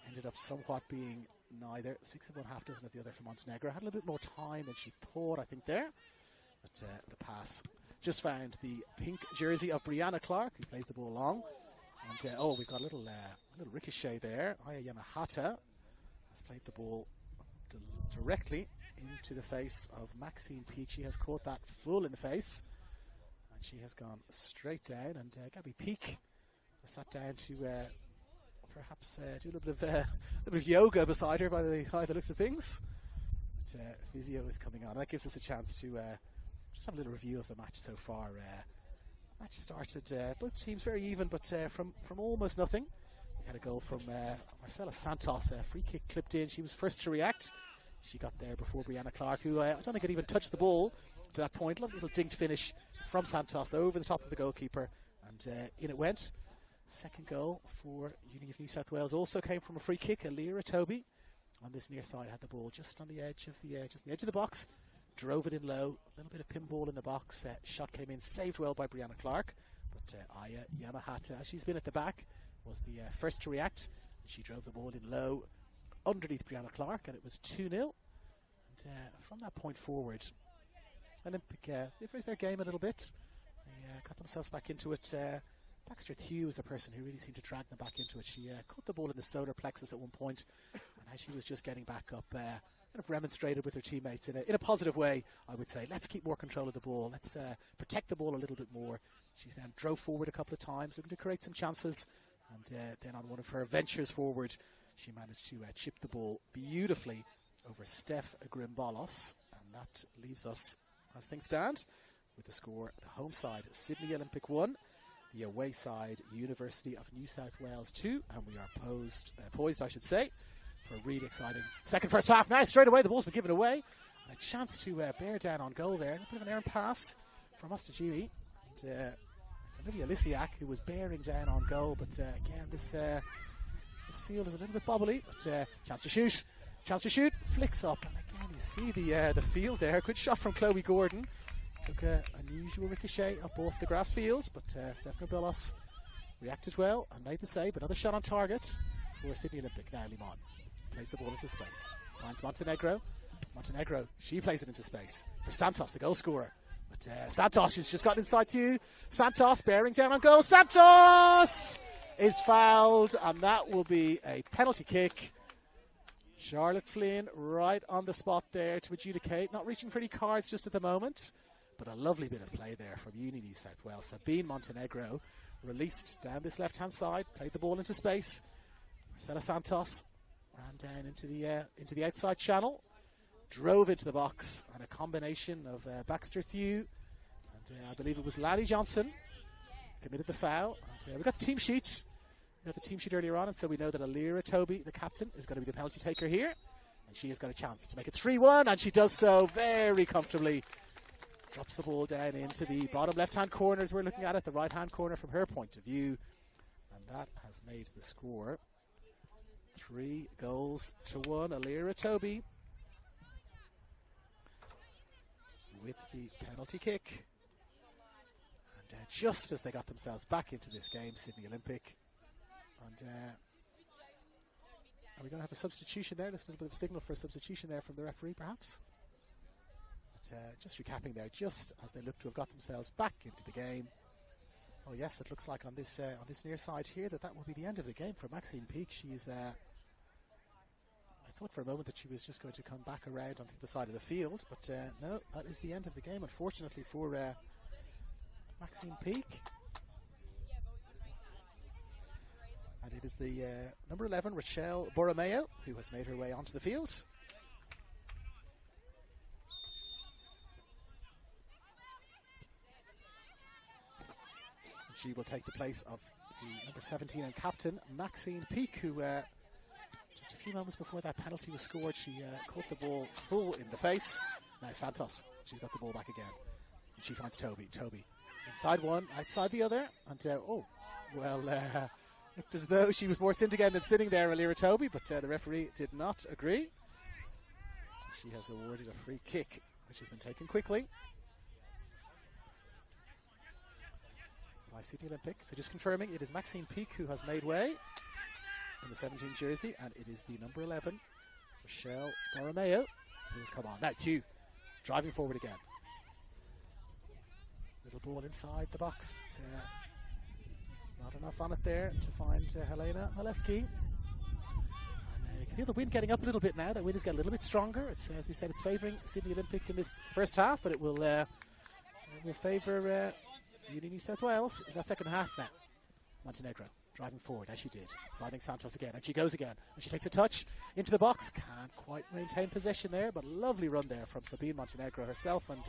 Ended up somewhat being neither. 6 of one, half dozen of the other for Montenegro. Had a little bit more time than she thought, I think, there. But the pass just found the pink jersey of Brianna Clark, who plays the ball long. And, we've got a little ricochet there. Aya Yamahata has played the ball directly into the face of Maxine Peake. She has caught that full in the face. And she has gone straight down. And Gabby Peake has sat down to perhaps do a little bit of yoga beside her by the looks of things. But physio is coming on. That gives us a chance to just have a little review of the match so far. Match started, both teams very even, but from almost nothing. We had a goal from Marcela Santos, a free kick clipped in. She was first to react. She got there before Brianna Clark, who I don't think had even touched the ball to that point. Lovely little dinked finish from Santos over the top of the goalkeeper, and in it went. Second goal for Uni of New South Wales also came from a free kick. Alira Toby on this near side had the ball just on the edge of the box. Drove it in low, a little bit of pinball in the box. Shot came in, saved well by Brianna Clark. But Aya Yamahata, as she's been at the back, was the first to react. She drove the ball in low underneath Brianna Clark, and it was 2-0. And from that point forward, Olympic, they've raised their game a little bit. They got themselves back into it. Baxter Thew was the person who really seemed to drag them back into it. She caught the ball in the solar plexus at one point, and as she was just getting back up, kind of remonstrated with her teammates in a positive way, I would say. Let's keep more control of the ball. Let's protect the ball a little bit more. She's then drove forward a couple of times, looking to create some chances. And then on one of her ventures forward, she managed to chip the ball beautifully over Steph Grimbalos. And that leaves us, as things stand, with the score, the home side, Sydney Olympic 1, the away side, University of New South Wales 2. And we are poised, I should say, for a really exciting second first half. Now straight away the ball's been given away, and a chance to bear down on goal there. A bit of an errant pass from Ostajimi, and it's Olivia Lisiak who was bearing down on goal, but again this field is a little bit bobbly, but chance to shoot, flicks up, and again you see the field there. Good shot from Chloe Gordon. Took an unusual ricochet up off the grass field, but Stephanie Billos reacted well and made the save. Another shot on target for Sydney Olympic. Now Limon plays the ball into space. Finds Montenegro. Montenegro, she plays it into space for Santos, the goal scorer. But Santos has just got inside Thew. Santos bearing down on goal. Santos is fouled, and that will be a penalty kick. Charlotte Flynn right on the spot there to adjudicate. Not reaching for any cards just at the moment, but a lovely bit of play there from Uni New South Wales. Sabine Montenegro released down this left-hand side, played the ball into space. Marcela Santos ran down into the outside channel, drove into the box, and a combination of Baxter Thew and I believe it was Lally Johnson committed the foul. And, we got the team sheet. We got the team sheet earlier on, and so we know that Alira Toby, the captain, is going to be the penalty taker here. And she has got a chance to make it 3-1, and she does so very comfortably. Drops the ball down into the bottom left-hand corner as we're looking at it, the right-hand corner from her point of view. And that has made the score 3-1. Alira Toby with the penalty kick. And just as they got themselves back into this game, Sydney Olympic. And are we going to have a substitution there? Just a little bit of a signal for a substitution there from the referee, perhaps. But just recapping there, just as they look to have got themselves back into the game. Oh yes, it looks like on this near side here that will be the end of the game for Maxine Peake. She is. I thought for a moment that she was just going to come back around onto the side of the field, but no, that is the end of the game, unfortunately for Maxine Peake. And it is the number 11, Rochelle Borromeo, who has made her way onto the field. She will take the place of the number 17 and captain, Maxine Peake, who just a few moments before that penalty was scored, she caught the ball full in the face. Now Santos, she's got the ball back again. And she finds Toby. Toby inside one, outside the other. And, looked as though she was more sinned again than sitting there, Alira Toby, but the referee did not agree. She has awarded a free kick, which has been taken quickly by Sydney Olympic. So just confirming, it is Maxine Peake who has made way in the 17 jersey, and it is the number 11, Rochelle Borromeo, who has come on. Now Tew, driving forward again. Little ball inside the box, but not enough on it there to find Helena Maleski. And you can feel the wind getting up a little bit now. That wind is getting a little bit stronger. It's, as we said, it's favouring Sydney Olympic in this first half, but it will favour Uni New South Wales in that second half now. Montenegro driving forward as she did, finding Santos again, and she goes again, and she takes a touch into the box. Can't quite maintain possession there, but lovely run there from Sabine Montenegro herself, and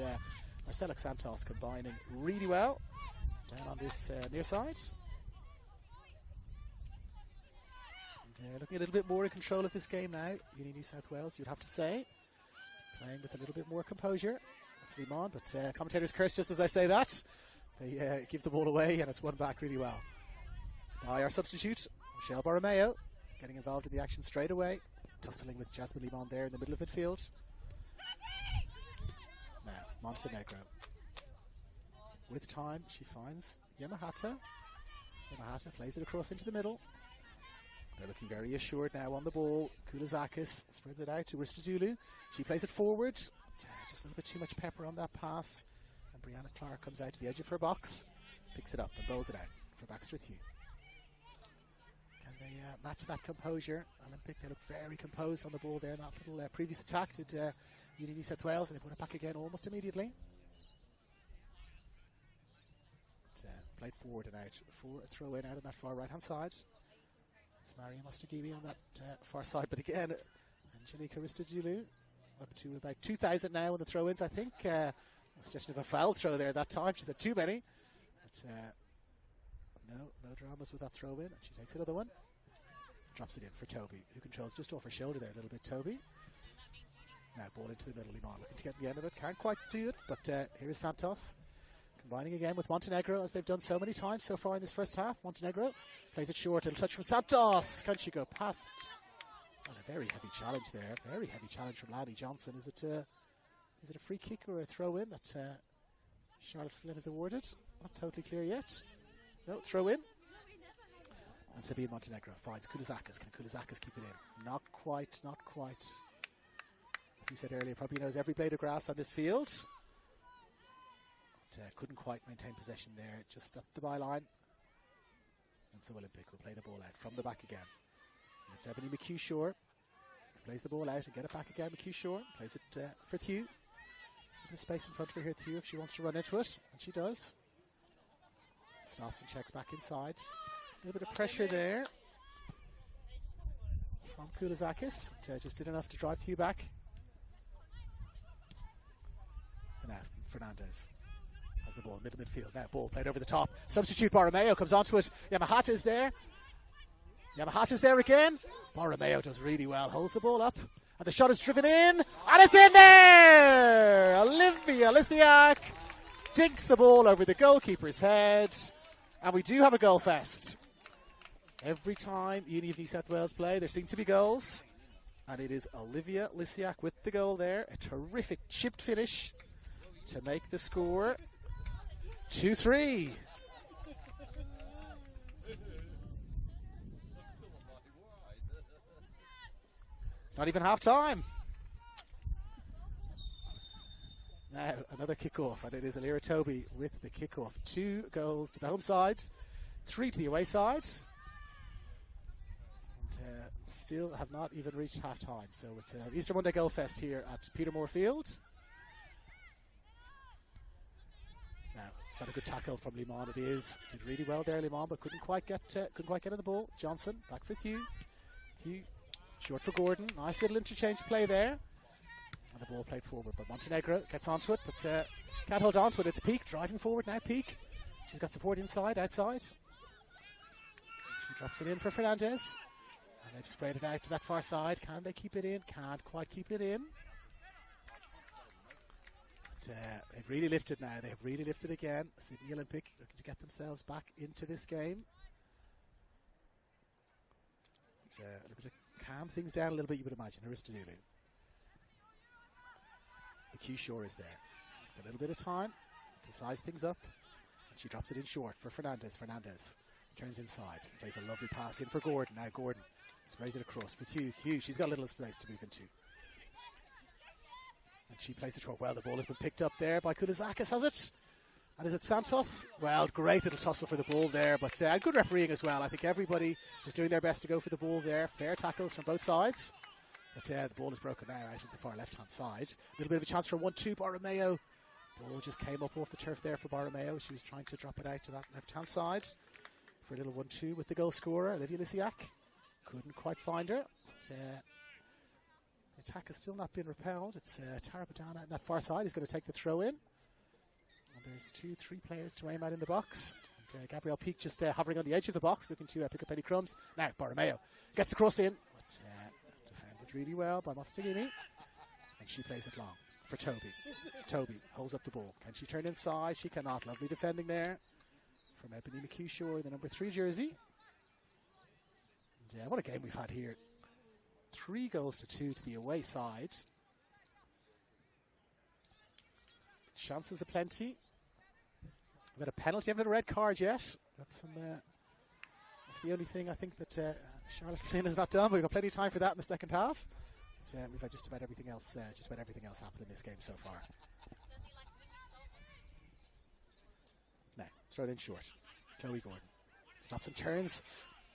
Marcela Santos combining really well down on this near side. And looking a little bit more in control of this game now, Uni New South Wales, you'd have to say, playing with a little bit more composure. Slimon, but commentators curse just as I say that. They give the ball away, and it's won back really well by our substitute, Rochelle Borromeo, getting involved in the action straight away, tussling with Jasmine Limon there in the middle of midfield. Now, Montenegro. With time, she finds Yamahata. Yamahata plays it across into the middle. They're looking very assured now on the ball. Kulizakis spreads it out to Ristadulu. She plays it forward. Just a little bit too much pepper on that pass. And Brianna Clark comes out to the edge of her box, picks it up and bowls it out for Baxter Thew. Can they match that composure? Olympic, they look very composed on the ball there in that little previous attack to Uni New South Wales, and they put it back again almost immediately. Played forward and out for a throw in out on that far right hand side. It's Maria Mostagimi on that far side, but again, Angelica Ristadulu up to about 2,000 now in the throw ins, I think. Suggestion of a foul throw there that time. She's had too many. But no dramas with that throw in. And she takes another one. Drops it in for Toby, who controls just off her shoulder there a little bit, Toby. Now ball into the middle. Iman looking to get the end of it. Can't quite do it, but here is Santos. Combining again with Montenegro, as they've done so many times so far in this first half. Montenegro plays it short. Little touch from Santos. Can she go past? Well, a very heavy challenge there. Very heavy challenge from Lanny Johnson. Is it a free kick or a throw in that Charlotte Flynn has awarded? Not totally clear yet. No, throw in. And Sabine Montenegro finds Kulizakis. Can Kulizakis keep it in? Not quite, not quite. As we said earlier, probably knows every blade of grass on this field. But couldn't quite maintain possession there, just at the byline. And so Olympic will play the ball out from the back again. And it's Ebony McHugh-Shore. Plays the ball out and get it back again. McHugh-Shore plays it for Thew. A space in front for her, Thew, if she wants to run into it, and she does. Stops and checks back inside. A little bit of pressure there from Kulizakis. Just did enough to drive Thew back. And now Fernandez has the ball in middle midfield. Now ball played over the top. Substitute Borromeo comes onto it. Yamahata is there. Yamahata's there again. Borromeo does really well. Holds the ball up And the shot is driven in, and it's in there! Olivia Lisiak dinks the ball over the goalkeeper's head, and we do have a goal fest. Every time Uni of New South Wales play, there seem to be goals, and it is Olivia Lisiak with the goal there. A terrific chipped finish to make the score 2-3. It's not even half time. Now another kickoff, and it is Alira Toby with the kickoff. 2 goals to the home side, 3 to the away side. And still have not even reached half time. So it's an Easter Monday goal fest here at Petermore Field. Now got a good tackle from Limon. It is did really well there, Limon, but couldn't quite get in the ball. Johnson back for Hugh. Hugh short for Gordon. Nice little interchange play there. And the ball played forward, but Montenegro gets onto it, but can't hold on to it. It's Peak driving forward now. Peak. She's got support inside, outside. She drops it in for Fernandez. And they've sprayed it out to that far side. Can they keep it in? Can't quite keep it in. But they've really lifted now. They've really lifted again. Sydney Olympic looking to get themselves back into this game. Looking to calm things down a little bit, you would imagine. Aristodulu. McHugh Shore is there. With a little bit of time to size things up. And she drops it in short for Fernandez. Fernandez turns inside. Plays a lovely pass in for Gordon. Now Gordon sprays it across for Hugh. Hugh, she's got a little space to move into. And she plays it short. Well, the ball has been picked up there by Kudazakis, has it? And is it Santos? Well, great little tussle for the ball there, but good refereeing as well. I think everybody just doing their best to go for the ball there. Fair tackles from both sides. But the ball is broken now out at the far left-hand side. A little bit of a chance for 1-2. Borromeo. Ball just came up off the turf there for Borromeo. She was trying to drop it out to that left-hand side for a little 1-2 with the goal scorer, Olivia Lisiak. Couldn't quite find her. But, the attack has still not been repelled. It's Tara Badana on that far side. He's going to take the throw in. And there's 2-3 players to aim at in the box. And, Gabrielle Peak just hovering on the edge of the box, looking to pick up any crumbs. Now Borromeo gets the cross in. But, defended really well by Mostagini. And she plays it long for Toby. Toby holds up the ball. Can she turn inside? She cannot. Lovely defending there from Ebony McHugh Shore in the number 3 jersey. And, what a game we've had here. 3 goals to 2 to the away side. Chances aplenty. We've had a penalty, haven't had a red card yet. That's the only thing I think that Charlotte Flynn has not done. We've got plenty of time for that in the second half. But, we've had just about everything else happen in this game so far. Now, throw it in short. Chloe Gordon stops and turns.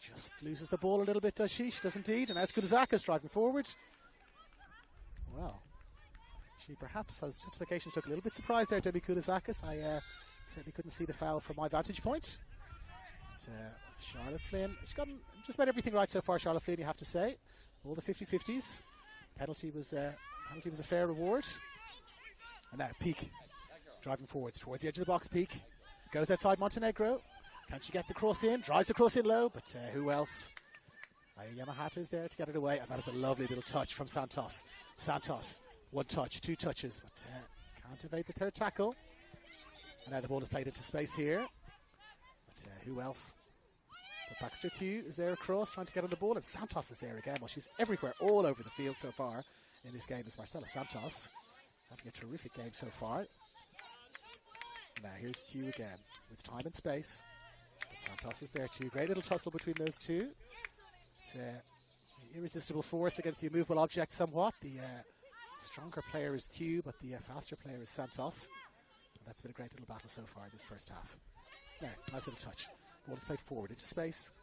Just loses the ball a little bit, does she? She does indeed. And now it's Kudazakis driving forward. Well, she perhaps has justification to look a little bit surprised there, Debbie Kudazakis. I certainly couldn't see the foul from my vantage point. But, Charlotte Flynn, she's gotten just about everything right so far, Charlotte Flynn, you have to say. All the 50-50s. Penalty was a fair reward. And now Peak driving forwards towards the edge of the box. Peak goes outside Montenegro. Can she get the cross in? Drives the cross in low, but who else? Yamahata is there to get it away, and that is a lovely little touch from Santos. Santos, 1 touch, 2 touches, but can't evade the 3rd tackle. And now the ball is played into space here. But who else? But Baxter Hugh is there across, trying to get on the ball, and Santos is there again. Well, she's everywhere, all over the field so far in this game is Marcela Santos. Having a terrific game so far. Now here's Hugh again, with time and space. Santos is there too. Great little tussle between those two. It's an irresistible force against the immovable object somewhat. The stronger player is Hugh, but the faster player is Santos. And that's been a great little battle so far in this first half. Now, nice little touch. Ball is played forward into space.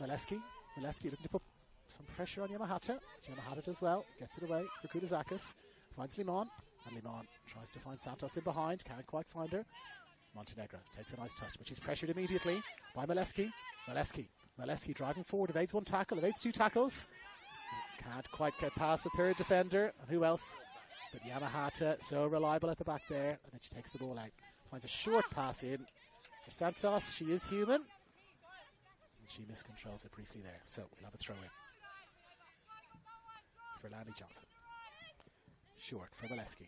Mileski looking to put some pressure on Yamahata. Yamahata does well. Gets it away for Kudazakis. Finds Limon. And Limon tries to find Santos in behind. Can't quite find her. Montenegro takes a nice touch, but she's pressured immediately by Mileski. Mileski driving forward, evades 1 tackle, evades 2 tackles. Can't quite get past the 3rd defender. And who else? But Yamahata, so reliable at the back there. And then she takes the ball out. Finds a short pass in for Santos. She is human. And she miscontrols it briefly there. So we'll have a throw in for Lanny Johnson. Short for Molesky.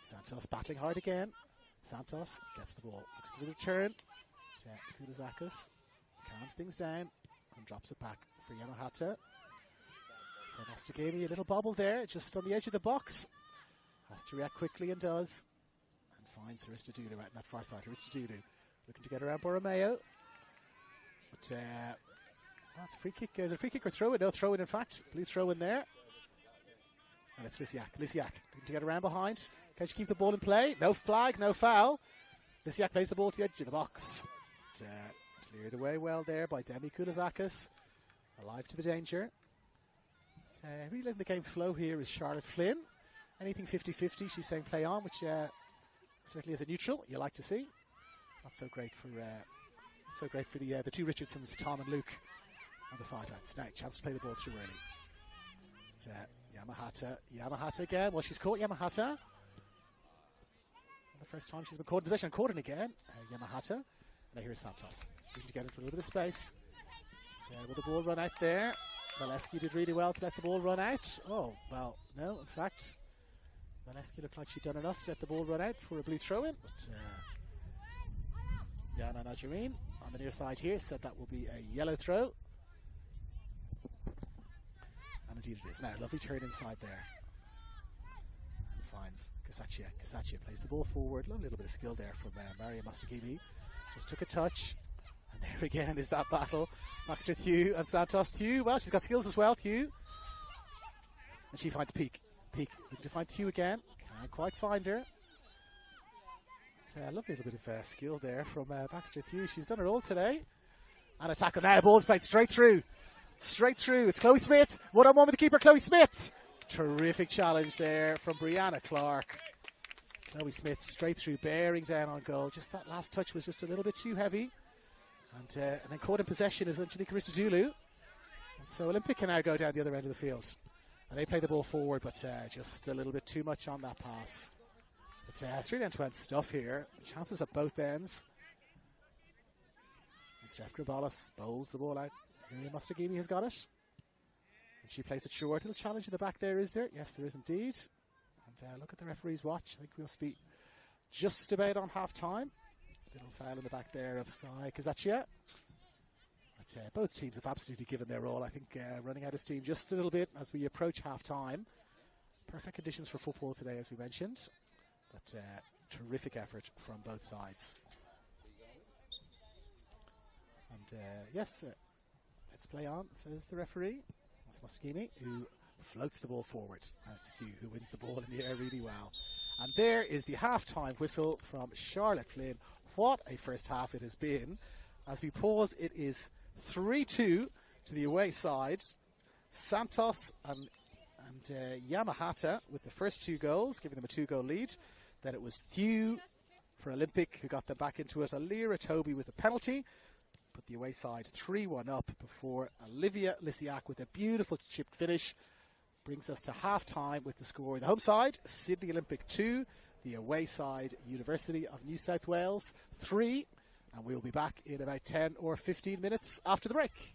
Santos battling hard again. Santos gets the ball. Looks to the return. Kudazakis calms things down and drops it back for Yamahata. For Nostagami, a little bobble there, just on the edge of the box. Has to react quickly and does. And finds Aristodudu out in that far side. Aristodudu looking to get around Borromeo. But it's a free kick. Is it a free kick or throw in? No, throw in, in fact. Blue throw in there. And it's Lysiak. Lysiak looking to get around behind. Can she keep the ball in play? No flag, no foul. Lysiak plays the ball to the edge of the box. Cleared away well there by Demi Kulazakis. Alive to the danger. Really letting the game flow here is Charlotte Flynn. Anything 50-50, she's saying play on, which certainly is a neutral you like to see. Not so great for the two Richardsons, Tom and Luke, on the sidelines. Now, chance to play the ball through early. But, Yamahata again. Well, she's caught Yamahata. The first time she's been caught in possession, caught in again. Yamahata. And now here's Santos. Looking to get into a little bit of space. Will the ball run out there? Molesky did really well to let the ball run out. Oh, well, no, in fact, Molesky looked like she'd done enough to let the ball run out for a blue throw-in. But Yana Najareen on the near side here said that will be a yellow throw. And indeed it is. Now, lovely turn inside there. And finds Kasachia. Kasachia plays the ball forward. Lovely little bit of skill there from Maria Mastagimi. Just took a touch. And there again is that battle. Baxter Thew and Santos. Thew, well, she's got skills as well, Thew. And she finds Peak. Peak looking to find Thew again. Can't quite find her. Lovely little bit of skill there from Baxter Thew. She's done it all today. And a tackle now. Ball's played straight through. Straight through. It's Chloe Smith. One-on-one with the keeper, Chloe Smith. Terrific challenge there from Brianna Clark. Chloe Smith straight through, bearing down on goal. Just that last touch was just a little bit too heavy. And then caught in possession is Angelica Ristadulu. So Olympic can now go down the other end of the field. And they play the ball forward, but just a little bit too much on that pass. But it's really end-to-end stuff here. Chances at both ends. And Steph Gribalis bowls the ball out. Miriam Mastagimi has got it. And she plays it short. A little challenge in the back there, is there? Yes, there is indeed. And look at the referee's watch. I think we must be just about on half-time. Little foul in the back there of Sky Kazachia. But both teams have absolutely given their all. I think running out of steam just a little bit as we approach half-time. Perfect conditions for football today, as we mentioned. But terrific effort from both sides. And yes, let's play on, says the referee. That's Mastagimi, who floats the ball forward. And it's Thew who wins the ball in the air really well. And there is the half-time whistle from Charlotte Flynn. What a first half it has been. As we pause, it is 3-2 to the away side. Santos and Yamahata with the first two goals, giving them a 2-goal lead. Then it was Thew for Olympic, who got them back into it. Alira Toby with a penalty. Put the away side 3-1 up before Olivia Lysiak with a beautiful chipped finish. Brings us to half-time with the score. The home side, Sydney Olympic 2. The away side, University of New South Wales 3. And we'll be back in about 10 or 15 minutes after the break.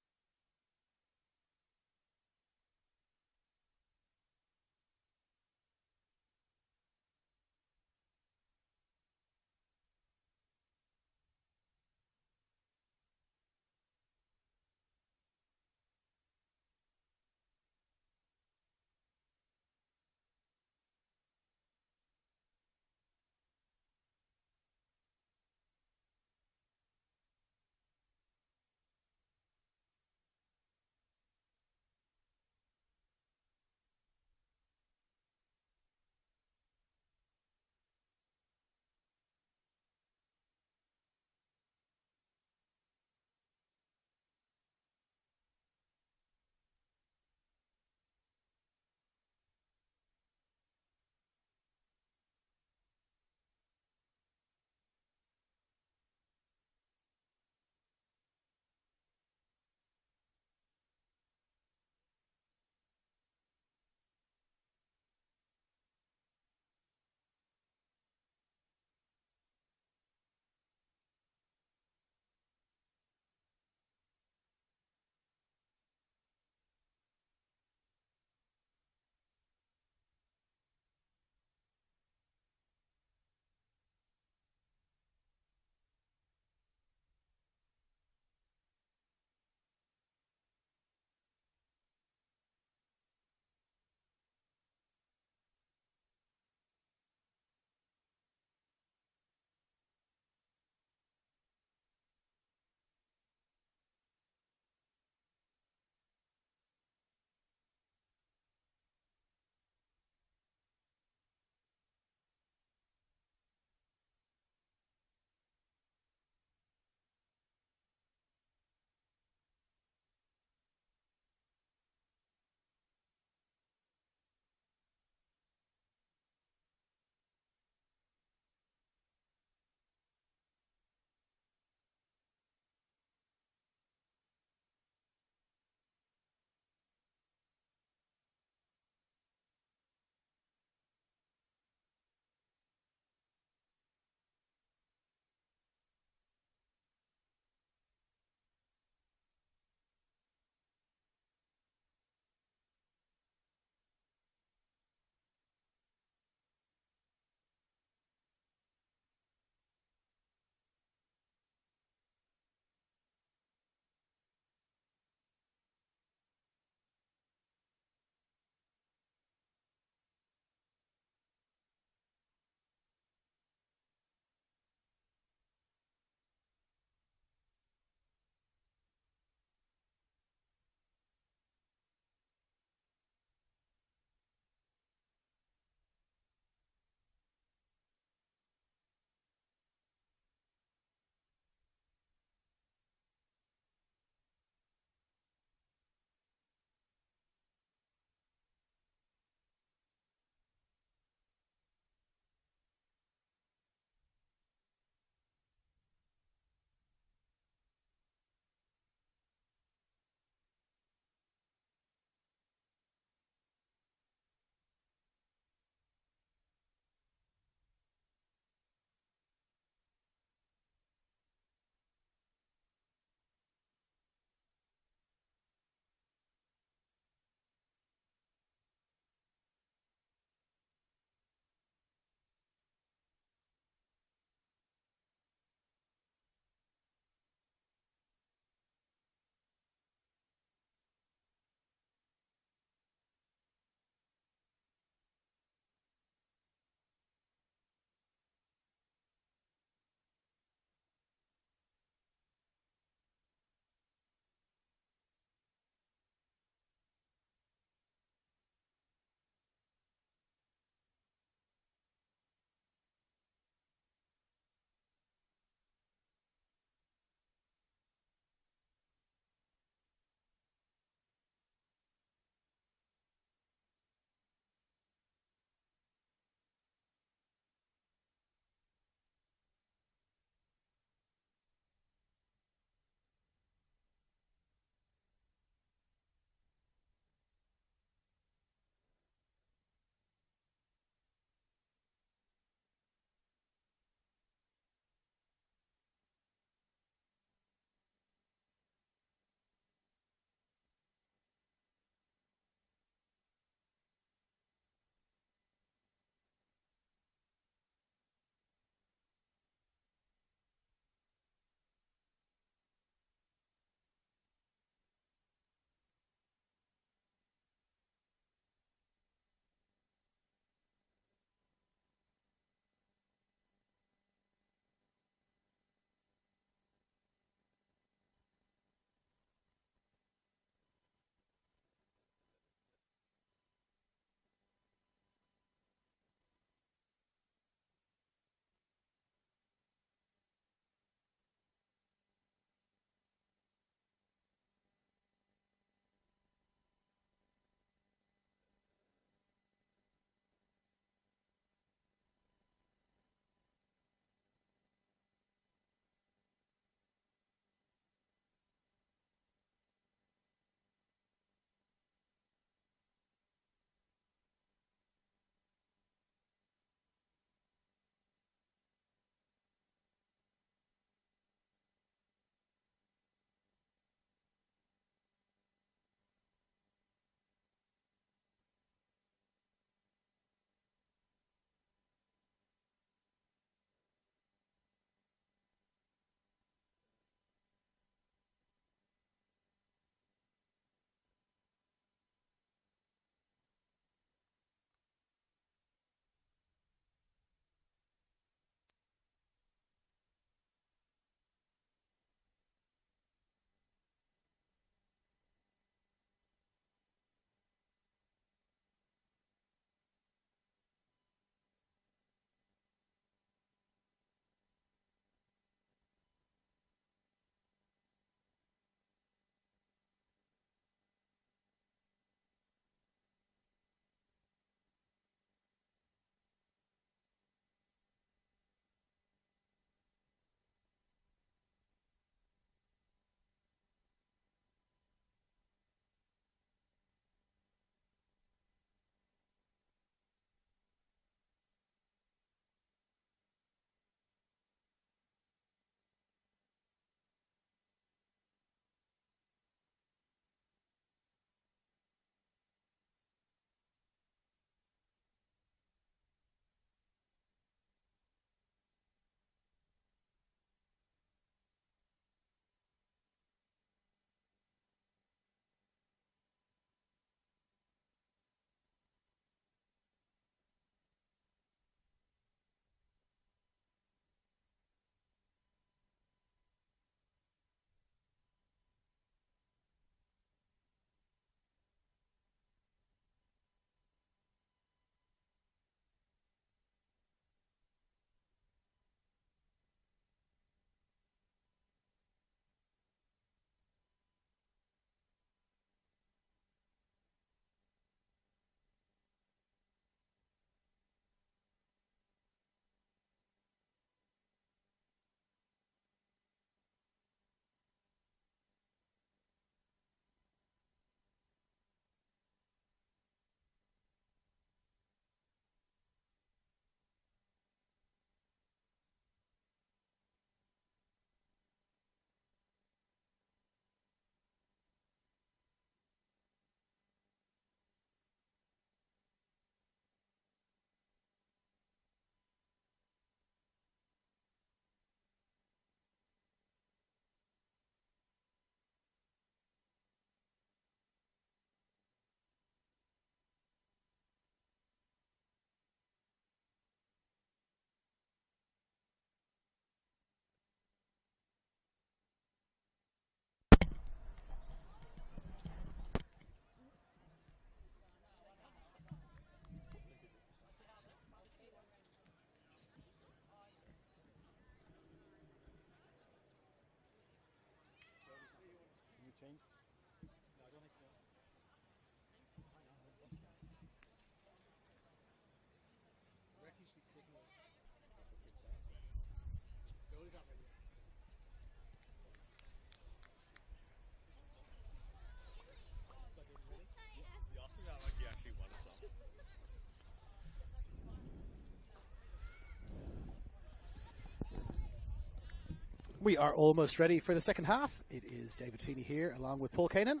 We are almost ready for the second half. It is David Feeney here, along with Paul Kanan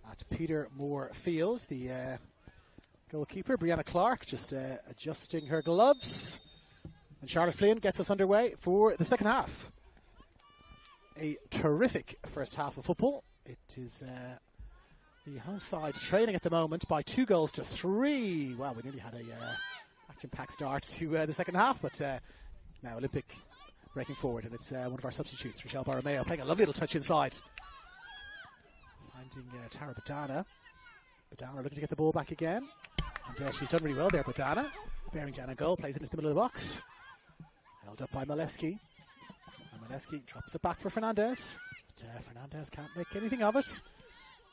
at Peter Moore Field. The goalkeeper, Brianna Clark, just adjusting her gloves. And Charlotte Flynn gets us underway for the second half. A terrific first half of football. It is the home side trailing at the moment by 2-3. Well, we nearly had a action-packed start to the second half, but now Olympic breaking forward, and it's one of our substitutes, Rochelle Borromeo, playing a lovely little touch inside. Finding Tara Badana. Badana looking to get the ball back again. And she's done really well there, Badana. Bearing down a goal, plays it into the middle of the box. Held up by Maleski. And Maleski drops it back for Fernandez. But Fernandez can't make anything of it.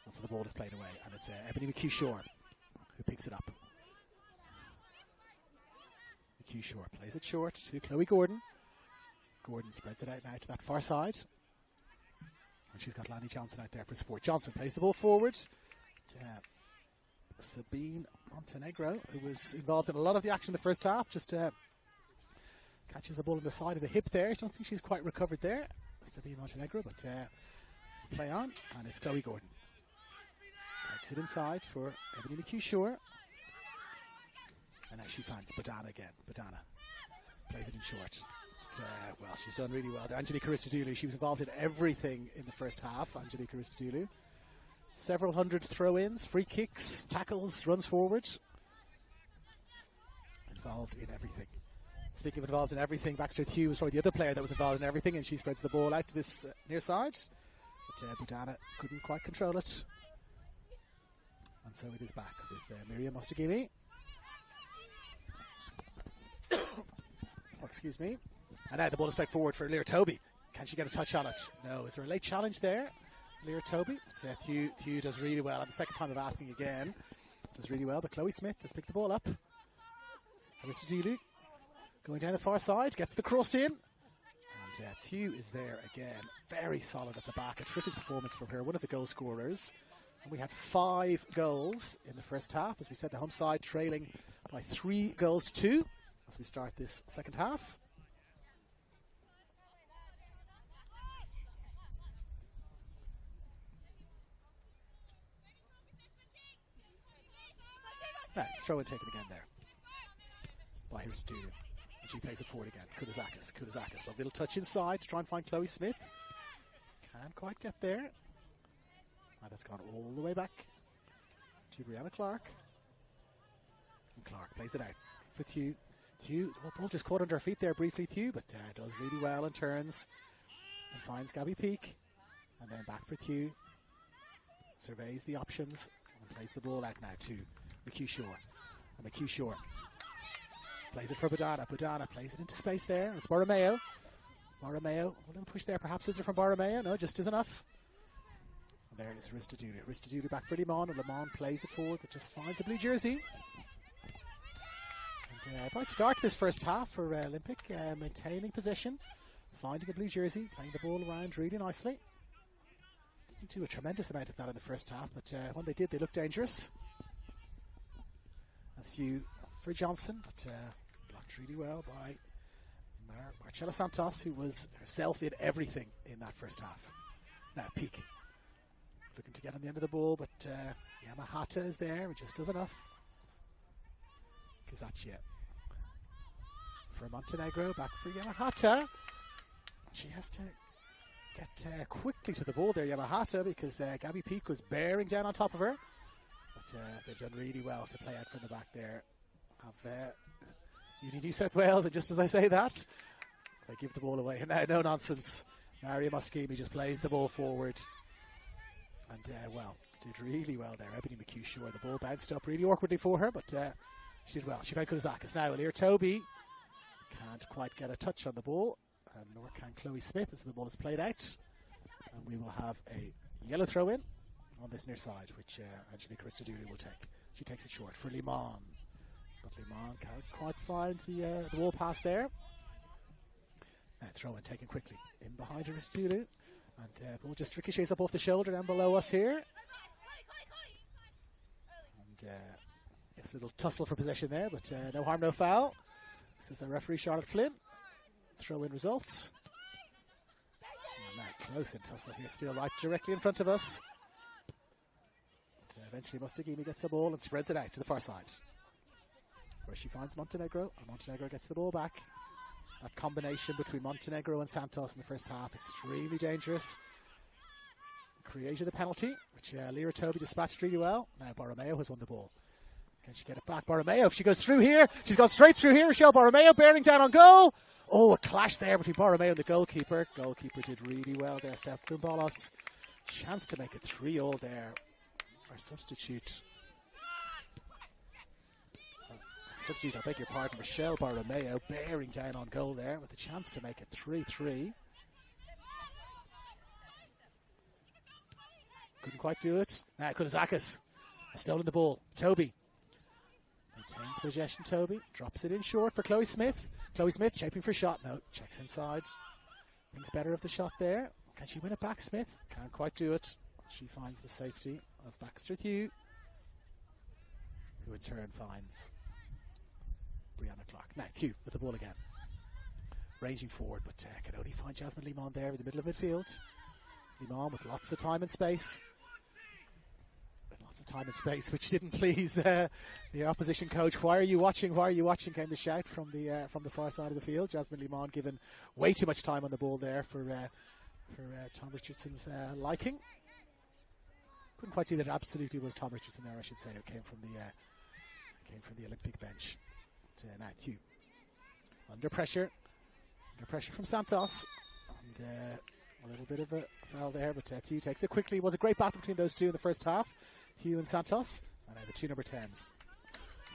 And so the ball is played away, and it's Ebony McHugh-Shore who picks it up. McHugh-Shore plays it short to Chloe Gordon. Gordon spreads it out now to that far side. And she's got Lani Johnson out there for support. Johnson plays the ball forward to Sabine Montenegro, who was involved in a lot of the action in the first half. Just catches the ball in the side of the hip there. I don't think she's quite recovered there, Sabine Montenegro, but play on. And it's Chloe Gordon. Takes it inside for Ebony McHugh-Shore. And now she finds Badana again. Badana plays it in short. Well, she's done really well there. Angelique Aristidou, she was involved in everything in the first half. Angelique Aristidou. Several hundred throw-ins, free kicks, tackles, runs forward. Involved in everything. Speaking of involved in everything, Baxter Hugh was probably the other player that was involved in everything, and she spreads the ball out to this near side. But Budana couldn't quite control it. And so it is back with Miriam Mostagimi. Excuse me. And now the ball is played forward for Lear Toby. Can she get a touch on it? No. Is there a late challenge there? Lear Toby. Hugh does really well. And the second time of asking again. Does really well. But Chloe Smith has picked the ball up. Aristidou going down the far side. Gets the cross in. And Hugh is there again. Very solid at the back. A terrific performance from her. One of the goal scorers. And we had 5 goals in the first half. As we said, the home side trailing by 3-2 as we start this second half. Right, throw in taken again there by Aristidou. And she plays it forward again. Kudazakis. Lovely little touch inside to try and find Chloe Smith. Can't quite get there. And that's gone all the way back to Brianna Clark. And Clark plays it out for Hugh. Hugh, ball just caught under her feet there briefly, Hugh, but does really well and turns and finds Gabby Peak. And then back for Hugh. Surveys the options and plays the ball out now to McHugh-Shore. And McHugh-Shore plays it for Badana. Badana plays it into space there. And it's Borromeo. Borromeo, a little push there. Perhaps is it from Borromeo? No, just is enough. And there is Aristidou. Aristidou back for Limon. And Limon plays it forward, but just finds a blue jersey. And a bright start to this first half for Olympic. Maintaining possession. Finding a blue jersey. Playing the ball around really nicely. Didn't do a tremendous amount of that in the first half, but when they did, they looked dangerous. A few for Johnson, but blocked really well by Marcella Santos, who was herself in everything in that first half. Now Peak looking to get on the end of the ball, but Yamahata is there, and just does enough. Kazaccia for Montenegro, back for Yamahata. She has to get quickly to the ball there, Yamahata, because Gabby Peak was bearing down on top of her. But they've done really well to play out from the back there of New South Wales. And just as I say that, they give the ball away. And now, no nonsense. Maria Mostagimi just plays the ball forward. And, did really well there. Ebony McHugh-Shore, the ball bounced up really awkwardly for her, but she did well. She found Kudazakis. Now, Lear Toby can't quite get a touch on the ball. And nor can Chloe Smith as the ball is played out. And we will have a yellow throw in on this near side, which Angelique Aristidou will take. She takes it short for Limon. But Limon can't quite find the wall pass there. Throw in taken quickly in behind Aristidou. And ball just ricochets up off the shoulder down below us here. And it's a little tussle for possession there, but no harm, no foul. This is our referee, Charlotte Flynn. Throw in results. close in tussle here, still right directly in front of us. But, eventually Mustagimi gets the ball and spreads it out to the far side, where she finds Montenegro, and Montenegro gets the ball back. That combination between Montenegro and Santos in the first half, extremely dangerous. Created the penalty, which Lyra Toby dispatched really well. Now Borromeo has won the ball. Can she get it back? Borromeo, if she goes through here, she's gone straight through here. Rochelle Borromeo bearing down on goal. Oh, a clash there between Borromeo and the goalkeeper. Goalkeeper did really well there, Steph Boumbalos. Chance to make it 3-3 there. Our substitute, I beg your pardon, Rochelle Borromeo bearing down on goal there with a chance to make it 3-3. Couldn't quite do it. Now Kouzakis has stolen the ball. Toby maintains possession. Toby drops it in short for Chloe Smith. Chloe Smith shaping for a shot. No, checks inside. Thinks better of the shot there. Can she win it back, Smith? Can't quite do it. She finds the safety of Baxter Thew, who in turn finds Brianna Clark. Now Thew with the ball again. Ranging forward, but can only find Jasmine Limon there in the middle of midfield. Limon with lots of time and space. Which didn't please the opposition coach. Why are you watching? Why are you watching? Came the shout from the far side of the field. Jasmine Limon given way too much time on the ball there for Tom Richardson's liking. Couldn't quite see that it absolutely was Tom Richardson there. I should say it came from the Olympic bench. But, now Thew under pressure from Santos, and a little bit of a foul there, but Thew takes it quickly. It was a great battle between those two in the first half. Thew and Santos, and now the two number 10s.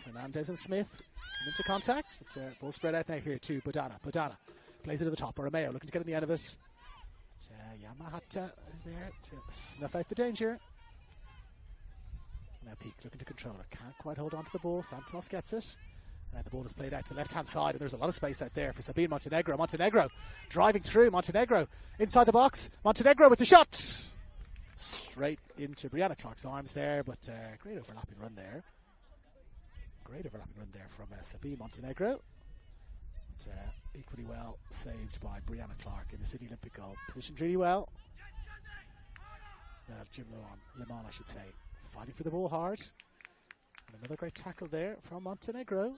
Fernandez and Smith into contact, but ball spread out now here to Bodana. Bodana plays it to the top. Borromeo looking to get in the end of it. But, Yamahata is there to snuff out the danger. Now Peak looking to control it. Can't quite hold on to the ball. Santos gets it. And the ball is played out to the left-hand side, and there's a lot of space out there for Sabine Montenegro. Montenegro driving through. Montenegro inside the box. Montenegro with the shot. Straight into Brianna Clark's arms there, but great overlapping run there. From Sabine Montenegro. But, equally well saved by Brianna Clark in the Sydney Olympic goal. Positioned really well. Jim Limon, I should say, fighting for the ball hard. And another great tackle there from Montenegro.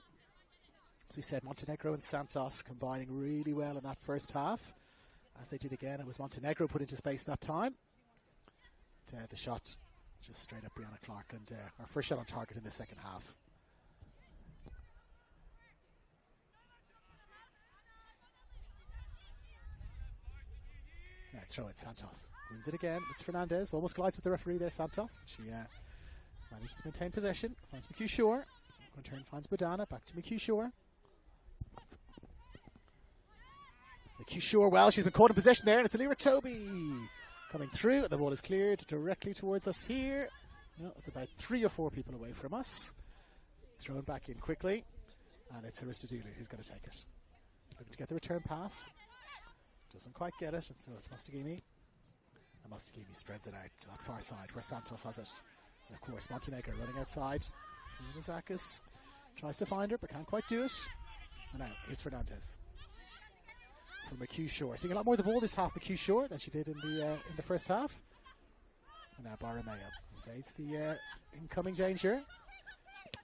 As we said, Montenegro and Santos combining really well in that first half. As they did again, it was Montenegro put into space that time. The shot just straight up Brianna Clark, and our first shot on target in the second half. Now throw in Santos. Wins it again. It's Fernandez. Almost collides with the referee there, Santos. She manages to maintain possession. Finds McHugh Shore. In turn finds Bodana. Back to McHugh Shore. McHugh Shore, well, she's been caught in possession there, and it's Lyra Toby coming through. The ball is cleared directly towards us here. No, it's about 3 or 4 people away from us. Thrown back in quickly, and it's Aristodulu who's going to take it. Looking to get the return pass. Doesn't quite get it, and so it's Mustagimi. And Mustagimi spreads it out to that far side where Santos has it. And of course, Montenegro running outside. Kouzakis tries to find her, but can't quite do it. And now, here's Fernandez. From McHugh Shore. Seeing a lot more of the ball this half, McHugh Shore, than she did in the first half. And now Borromeo evades the incoming danger.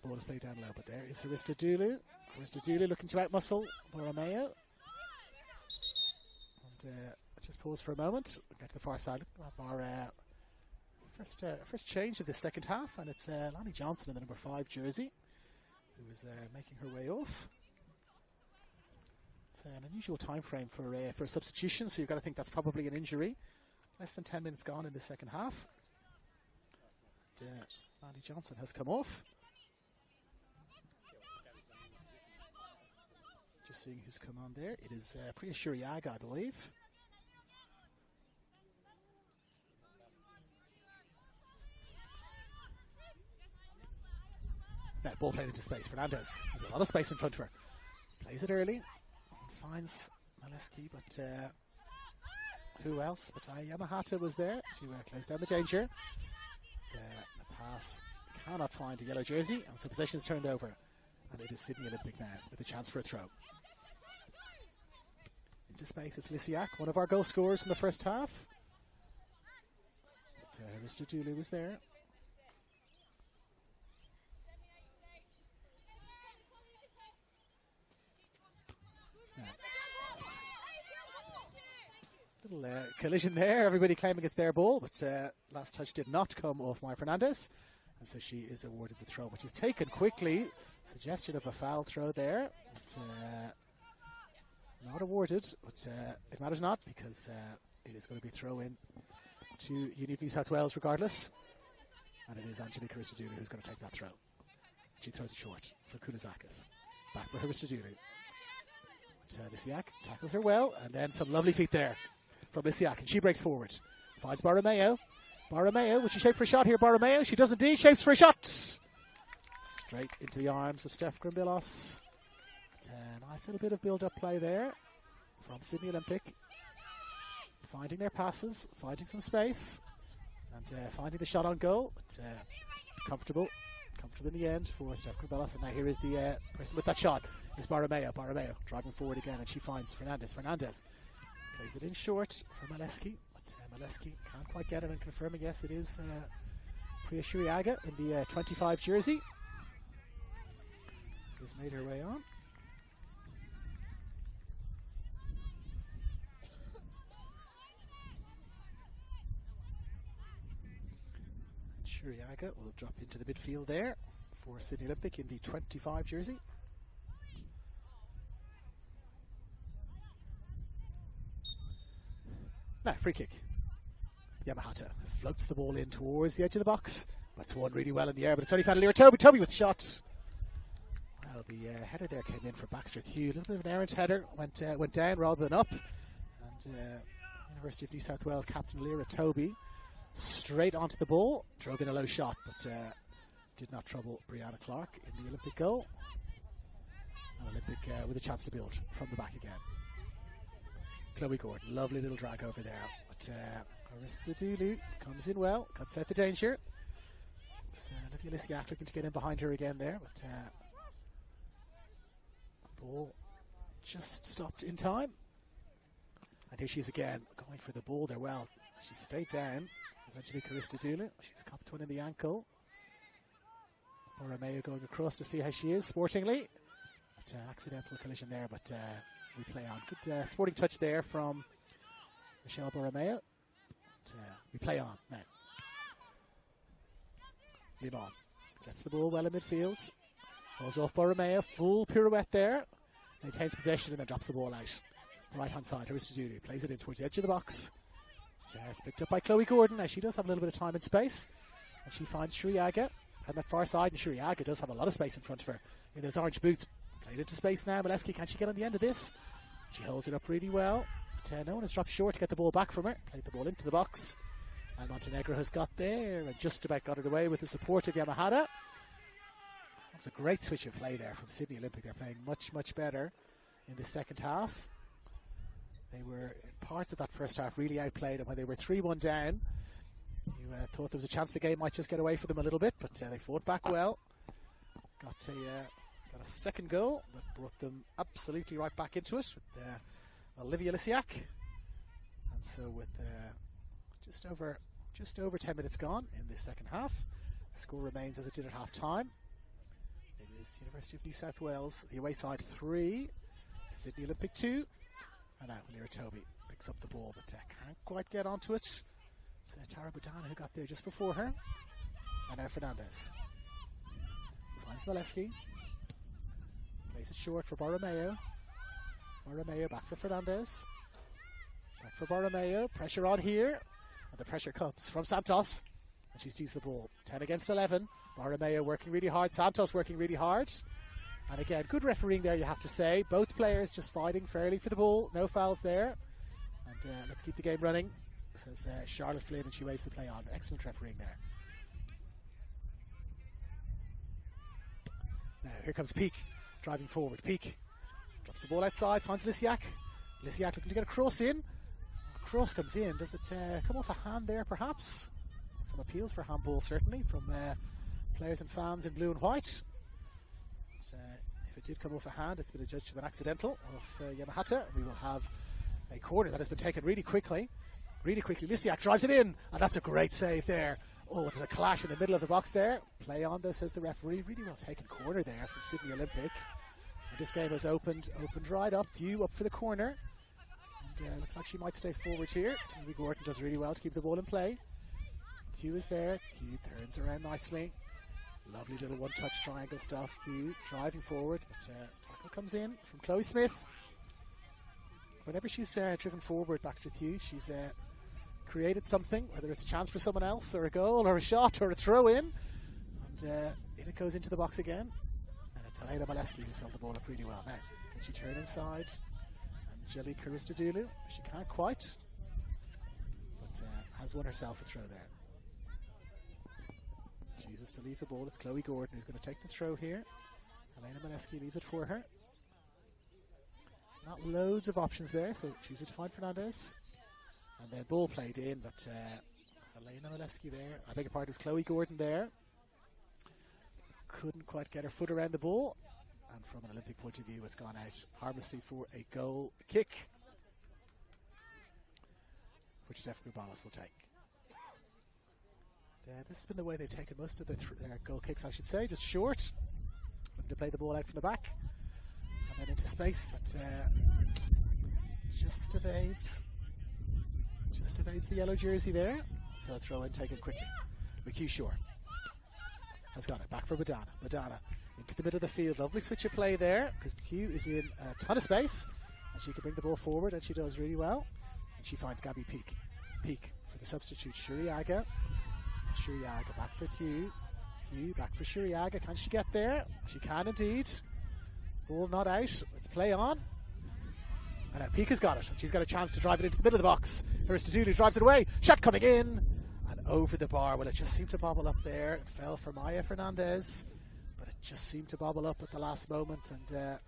Ball is played down low, but there is Aristodulu. Aristodulu looking to outmuscle Borromeo. And just pause for a moment. We'll get to the far side of our first change of the second half, and it's Lonnie Johnson in the number 5 jersey, who is making her way off. It's an unusual time frame for a substitution, so you've got to think that's probably an injury. Less than 10 minutes gone in the second half. And, Lonnie Johnson has come off. Just seeing who's come on there. It is Priya Shuriaga, I believe. Now, ball played into space. Fernandez. There's a lot of space in front of her. Plays it early. Finds Maleski, but who else? But Yamahata was there to close down the danger. The pass cannot find a yellow jersey, and so possession is turned over. And it is Sydney Olympic now with a chance for a throw. Into space, it's Lysiak, one of our goal scorers in the first half. Aristodulu was there. Little collision there. Everybody claiming it's their ball, but last touch did not come off Maya Fernandez. And so she is awarded the throw, which is taken quickly. Suggestion of a foul throw there. But, not awarded, but it matters not because it is going to be throw in to Unique New South Wales regardless. And it is Angelica Aristodulu who's going to take that throw. She throws it short for Kounazakis. Back for Aristodulu. But Lysiak tackles her well, and then some lovely feet there from Lysiak, and she breaks forward. Finds Borromeo. Borromeo, will she shape for a shot here? Borromeo, she does indeed, shapes for a shot. Straight into the arms of Steph Grimbilos. Nice little bit of build-up play there from Sydney Olympic. Finding their passes, finding some space, and finding the shot on goal. But, comfortable in the end for Steph Grimbilos. And now here is the person with that shot. Is Borromeo. Borromeo driving forward again, and she finds Fernandez. Fernandez plays it in short for Maleski. But Maleski can't quite get it, and confirming, yes, it is Priya Shuriaga in the 25 jersey. Has made her way on. Shuriaga will drop into the midfield there for Sydney Olympic in the 25 jersey. Now, free kick. Yamahata floats the ball in towards the edge of the box. That's won really well in the air, but it's only found Toby with the shot. Well, the header there came in for Baxter Thew. A little bit of an errant header, went down rather than up. And University of New South Wales captain Lyra Toby straight onto the ball, drove in a low shot, but did not trouble Brianna Clark in the Olympic goal. And Olympic with a chance to build from the back again. Chloe Gordon, lovely little drag over there. But Aristodulu comes in well, cuts out the danger. Olivia Lysiak looking to get in behind her again there, but ball just stopped in time. And here she is again, going for the ball there. Well, she stayed down. Angelica Aristodulu. She's copped one in the ankle. Borromeo going across to see how she is sportingly. But, accidental collision there, but we play on. Good sporting touch there from Michelle Borromeo. But, we play on now. Limon gets the ball well in midfield. Goes off Borromeo. Full pirouette there. Maintains possession and then drops the ball out. The right hand side. Aristodulu plays it in towards the edge of the box. It's picked up by Chloe Gordon. Now she does have a little bit of time and space, and she finds Shuriaga on that far side, and Shuriaga does have a lot of space in front of her in those orange boots. Played into space now. Maleski, can she get on the end of this? She holds it up really well. But no one has dropped short to get the ball back from her. Played the ball into the box, and Montenegro has got there and just about got it away with the support of Yamahata. That's a great switch of play there from Sydney Olympic. They're playing much, much better in the second half. They were, in parts of that first half, really outplayed, and when they were 3-1 down, you thought there was a chance the game might just get away for them a little bit, but they fought back well. Got a second goal that brought them absolutely right back into it with Olivia Lysiak. And so with just over 10 minutes gone in this second half, the score remains as it did at half time. It is University of New South Wales, the away side 3, Sydney Olympic 2. And now Lyra Toby picks up the ball, but can't quite get onto it. It's Tara Budana who got there just before her. And now Fernandez finds Maleski. Plays it short for Borromeo. Borromeo back for Fernandez. Back for Borromeo. Pressure on here. And the pressure comes from Santos. And she sees the ball. 10 against 11. Borromeo working really hard. Santos working really hard. And again, good refereeing there, you have to say. Both players just fighting fairly for the ball. No fouls there. And let's keep the game running, says Charlotte Flynn, and she waves the play on. Excellent refereeing there. Now, here comes Peak, driving forward. Peak drops the ball outside, finds Lysiak. Lysiak looking to get a cross in. A cross comes in. Does it come off a hand there, perhaps? Some appeals for handball, certainly, from players and fans in blue and white. If it did come off a hand, it's been adjudged to be an accidental of Yamahata. We will have a corner that has been taken really quickly. really quickly. Lysiak drives it in, and that's a great save there. Oh, there's a clash in the middle of the box there. Play on, though, says the referee. Really well taken corner there from Sydney Olympic. And this game has opened right up. Thew up for the corner. And looks like she might stay forward here. Amy Gordon does really well to keep the ball in play. Thew is there. Thew turns around nicely. Lovely little one-touch triangle stuff. Thew driving forward. But tackle comes in from Chloe Smith. Whenever she's driven forward, Baxter Thew, she's created something, whether it's a chance for someone else or a goal or a shot or a throw in. And in it goes into the box again. And it's Elena Molesky who's held the ball up really well. Now, can she turn inside? Angelique Karistodulu, she can't quite, but has won herself a throw there. Chooses to leave the ball. It's Chloe Gordon who's going to take the throw here. Elena Molesky leaves it for her. Not loads of options there, so chooses to find Fernandez. And then ball played in, but Elena Molesky there. I beg your pardon, it was Chloe Gordon there. Couldn't quite get her foot around the ball. And from an Olympic point of view, it's gone out harmlessly for a goal kick, which Steph Grubalis will take. This has been the way they've taken most of their goal kicks, I should say, just short. Looking to play the ball out from the back. And then into space, but just evades the yellow jersey there. So a throw in taken quickly. McHugh Shore has got it back for Badana. Badana into the middle of the field. Lovely switch of play there because McHugh is in a ton of space and she can bring the ball forward, and she does really well. And she finds Gabby Peak. Peak for the substitute Shuriaga. Shuriaga back for Thew. Thew back for Shuriaga. Can she get there? She can indeed. Ball not out. Let's play on. And Peak has got it. And she's got a chance to drive it into the middle of the box. Karistodulu drives it away. Shot coming in. And over the bar. Well, it just seemed to bobble up there. It fell for Maya Fernandez. But it just seemed to bobble up at the last moment. And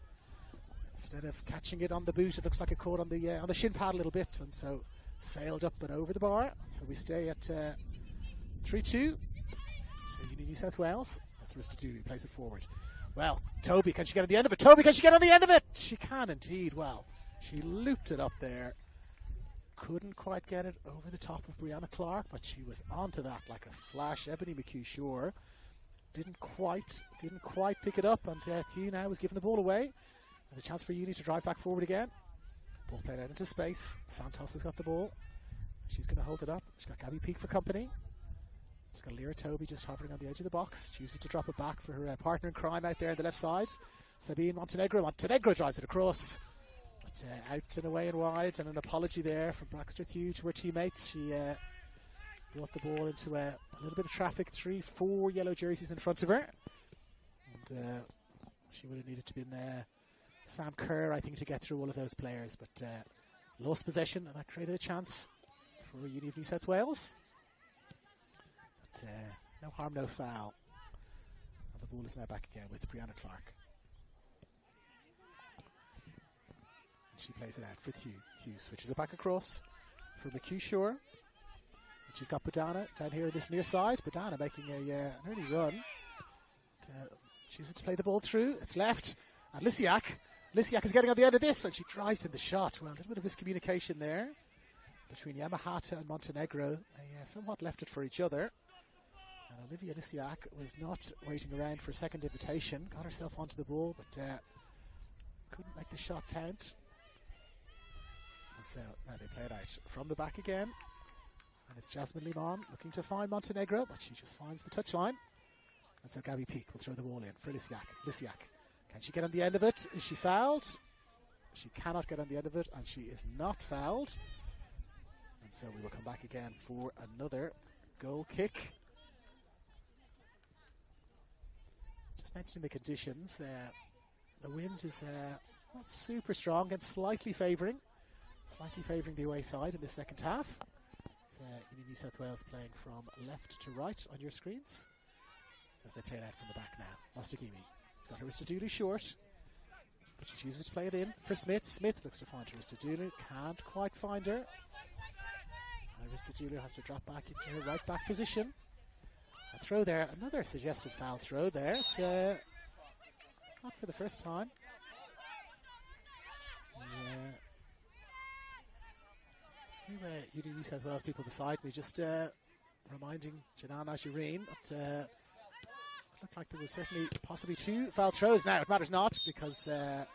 instead of catching it on the boot, it looks like it caught on the shin pad a little bit. And so sailed up and over the bar. So we stay at 3-2. So Uni New South Wales. That's Karistodulu. Plays it forward. Well, Toby, can she get on the end of it? Toby, can she get on the end of it? She can indeed. Well, she looped it up there. Couldn't quite get it over the top of Brianna Clark, but she was onto that like a flash. Ebony McHugh Shore didn't quite pick it up, and Thew now was giving the ball away. And a chance for Uni to drive back forward again. Ball played out into space. Santos has got the ball. She's going to hold it up. She's got Gabby Peak for company. She's got Lyra Toby just hovering on the edge of the box. Chooses to drop it back for her partner in crime out there on the left side. Sabine Montenegro. Montenegro drives it across. But out and away and wide. And an apology there from Baxter Thew to her teammates. She brought the ball into a little bit of traffic. 3-4 yellow jerseys in front of her. And she would have needed to be Sam Kerr, I think, to get through all of those players. But lost possession, and that created a chance for Uni of New South Wales. But no harm, no foul. And the ball is now back again with Brianna Clark. And she plays it out for Thew. Thew switches it back across for McHugh Shore. And she's got Badana down here on this near side. Badana making an early run. Chooses to play the ball through. It's left. And Lysiak is getting on the end of this, and she drives in the shot. Well, a little bit of miscommunication there between Yamahata and Montenegro. They somewhat left it for each other. And Olivia Lysiak was not waiting around for a second invitation. Got herself onto the ball, but couldn't make the shot count. And so now they play it out from the back again. And it's Jasmine Limon looking to find Montenegro, but she just finds the touchline. And so Gabby Peak will throw the ball in for Lysiak. Lysiak. Can she get on the end of it? Is she fouled? She cannot get on the end of it, and she is not fouled. And so we will come back again for another goal kick. Just mentioning the conditions. The wind is not super strong and slightly favouring the away side in the second half. It's Uni New South Wales playing from left to right on your screens as they play it out from the back now. Mostagimi. He's got Karistodulu short, but she chooses to play it in for Smith. Smith looks to find Karistodulu, can't quite find her. And Karistodulu has to drop back into her right back position. A throw there, another suggested foul throw there. It's not for the first time. few UD New South Wales people beside me just reminding Janan Ashireen that it looked like there was certainly possibly 2 foul throws. Now it matters not because well,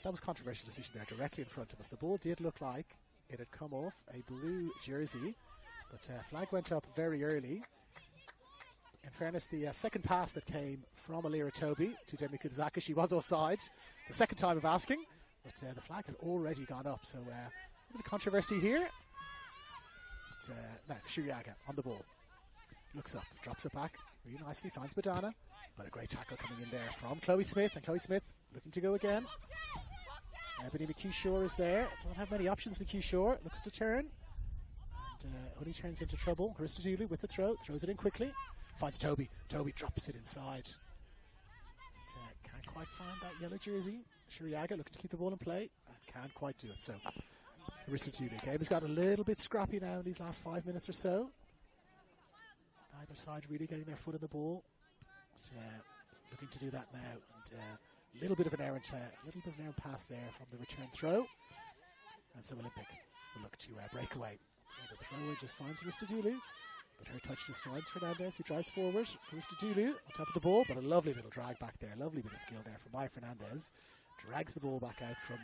that was a controversial decision there directly in front of us. The ball did look like it had come off a blue jersey, but flag went up very early. In fairness, the second pass that came from Alira Toby to Demi Kuzaka, she was offside the second time of asking, but the flag had already gone up, so a bit of controversy here. But, now, Shuriaga on the ball. Looks up, drops it back, really nicely, finds Badana, but a great tackle coming in there from Chloe Smith, and Chloe Smith looking to go again. Ebony McKee-Shore is there, doesn't have many options, McKee-Shore, looks to turn, and only turns into trouble. Aristodulu with the throw, throws it in quickly. Finds Toby. Toby drops it inside. But, can't quite find that yellow jersey. Shuriaga looking to keep the ball in play and can't quite do it. So, Aristotele. Game has got a little bit scrappy now in these last 5 minutes or so. Neither side really getting their foot in the ball. But, looking to do that now. And a little bit of an errant pass there from the return throw. And so Olympic will look to break away. So the thrower just finds Aristotele. But her touch just finds Fernandez, who drives forward. Aristodulu on top of the ball, but a lovely little drag back there. Lovely bit of skill there from Maya Fernandez. Drags the ball back out from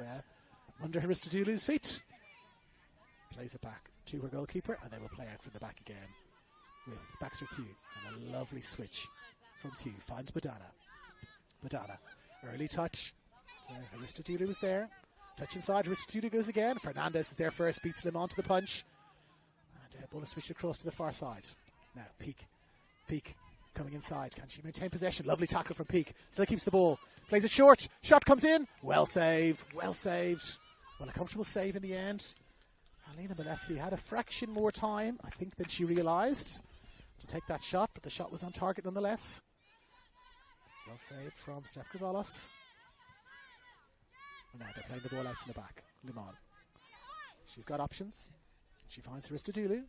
under Aristodulu's feet. Plays it back to her goalkeeper, and they will play out from the back again with Baxter Thew. And a lovely switch from Thew. Finds Badana. Badana. Early touch. So Aristodulu was there. Touch inside. Aristodulu goes again. Fernandez is there first. Beats him onto the punch. Ball is switched across to the far side. Now, Peak coming inside. Can she maintain possession? Lovely tackle from Peak. Still keeps the ball. Plays it short. Shot comes in. Well saved. Well saved. Well, a comfortable save in the end. Alina Molesky had a fraction more time, I think, than she realised to take that shot, but the shot was on target nonetheless. Well saved from Steph Gribalos. And now they're playing the ball out from the back. Limon. She's got options. She finds Aristodulu,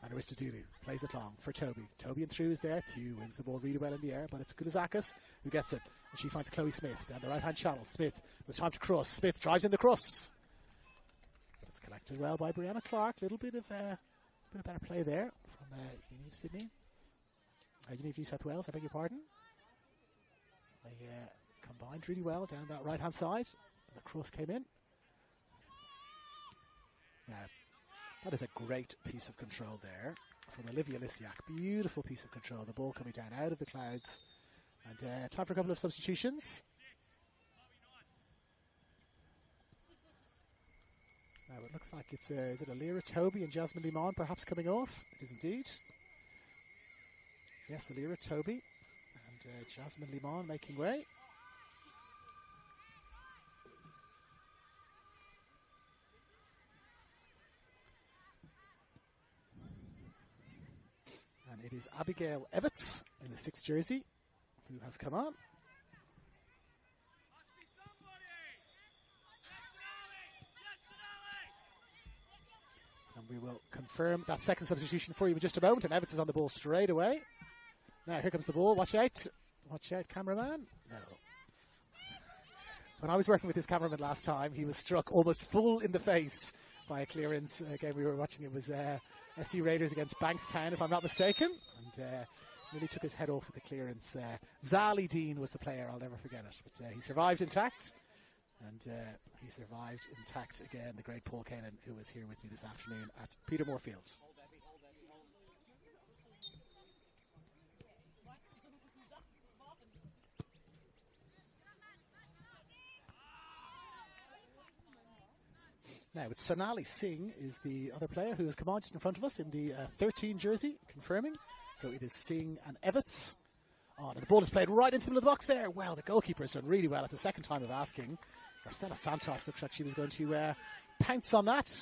and Aristodulu plays it long for Toby. Toby and through is there. Thew wins the ball really well in the air, but it's Gulazakis who gets it. And she finds Chloe Smith down the right-hand channel. Smith with time to cross. Smith drives in the cross. But it's collected well by Brianna Clark. Little bit of better play there from Univ Sydney. Univ New South Wales, I beg your pardon. They combined really well down that right-hand side. And the cross came in. That is a great piece of control there from Olivia Lisiak. Beautiful piece of control. The ball coming down out of the clouds. And time for a couple of substitutions. Now it looks like it's, is it Alira Toby and Jasmine Limon perhaps coming off? It is indeed. Yes, Alira Toby and Jasmine Limon making way. It is Abigail Evans in the 6th jersey who has come on. And we will confirm that second substitution for you in just a moment. And Evans is on the ball straight away. Now here comes the ball. Watch out. Watch out, cameraman. No. When I was working with this cameraman last time, he was struck almost full in the face by a clearance. Again, we were watching, it was SC Raiders against Bankstown, if I'm not mistaken, and nearly took his head off with the clearance. Zali Dean was the player, I'll never forget it, but he survived intact, and he survived intact again, the great Paul Kanan, who was here with me this afternoon at Petermore Field. Now, it's Sonali Singh is the other player who has come on just in front of us in the 13 jersey, confirming. So it is Singh and Evans. Oh, and the ball is played right into the middle of the box there. Well, the goalkeeper has done really well at the second time of asking. Marcela Santos looks like she was going to pounce on that.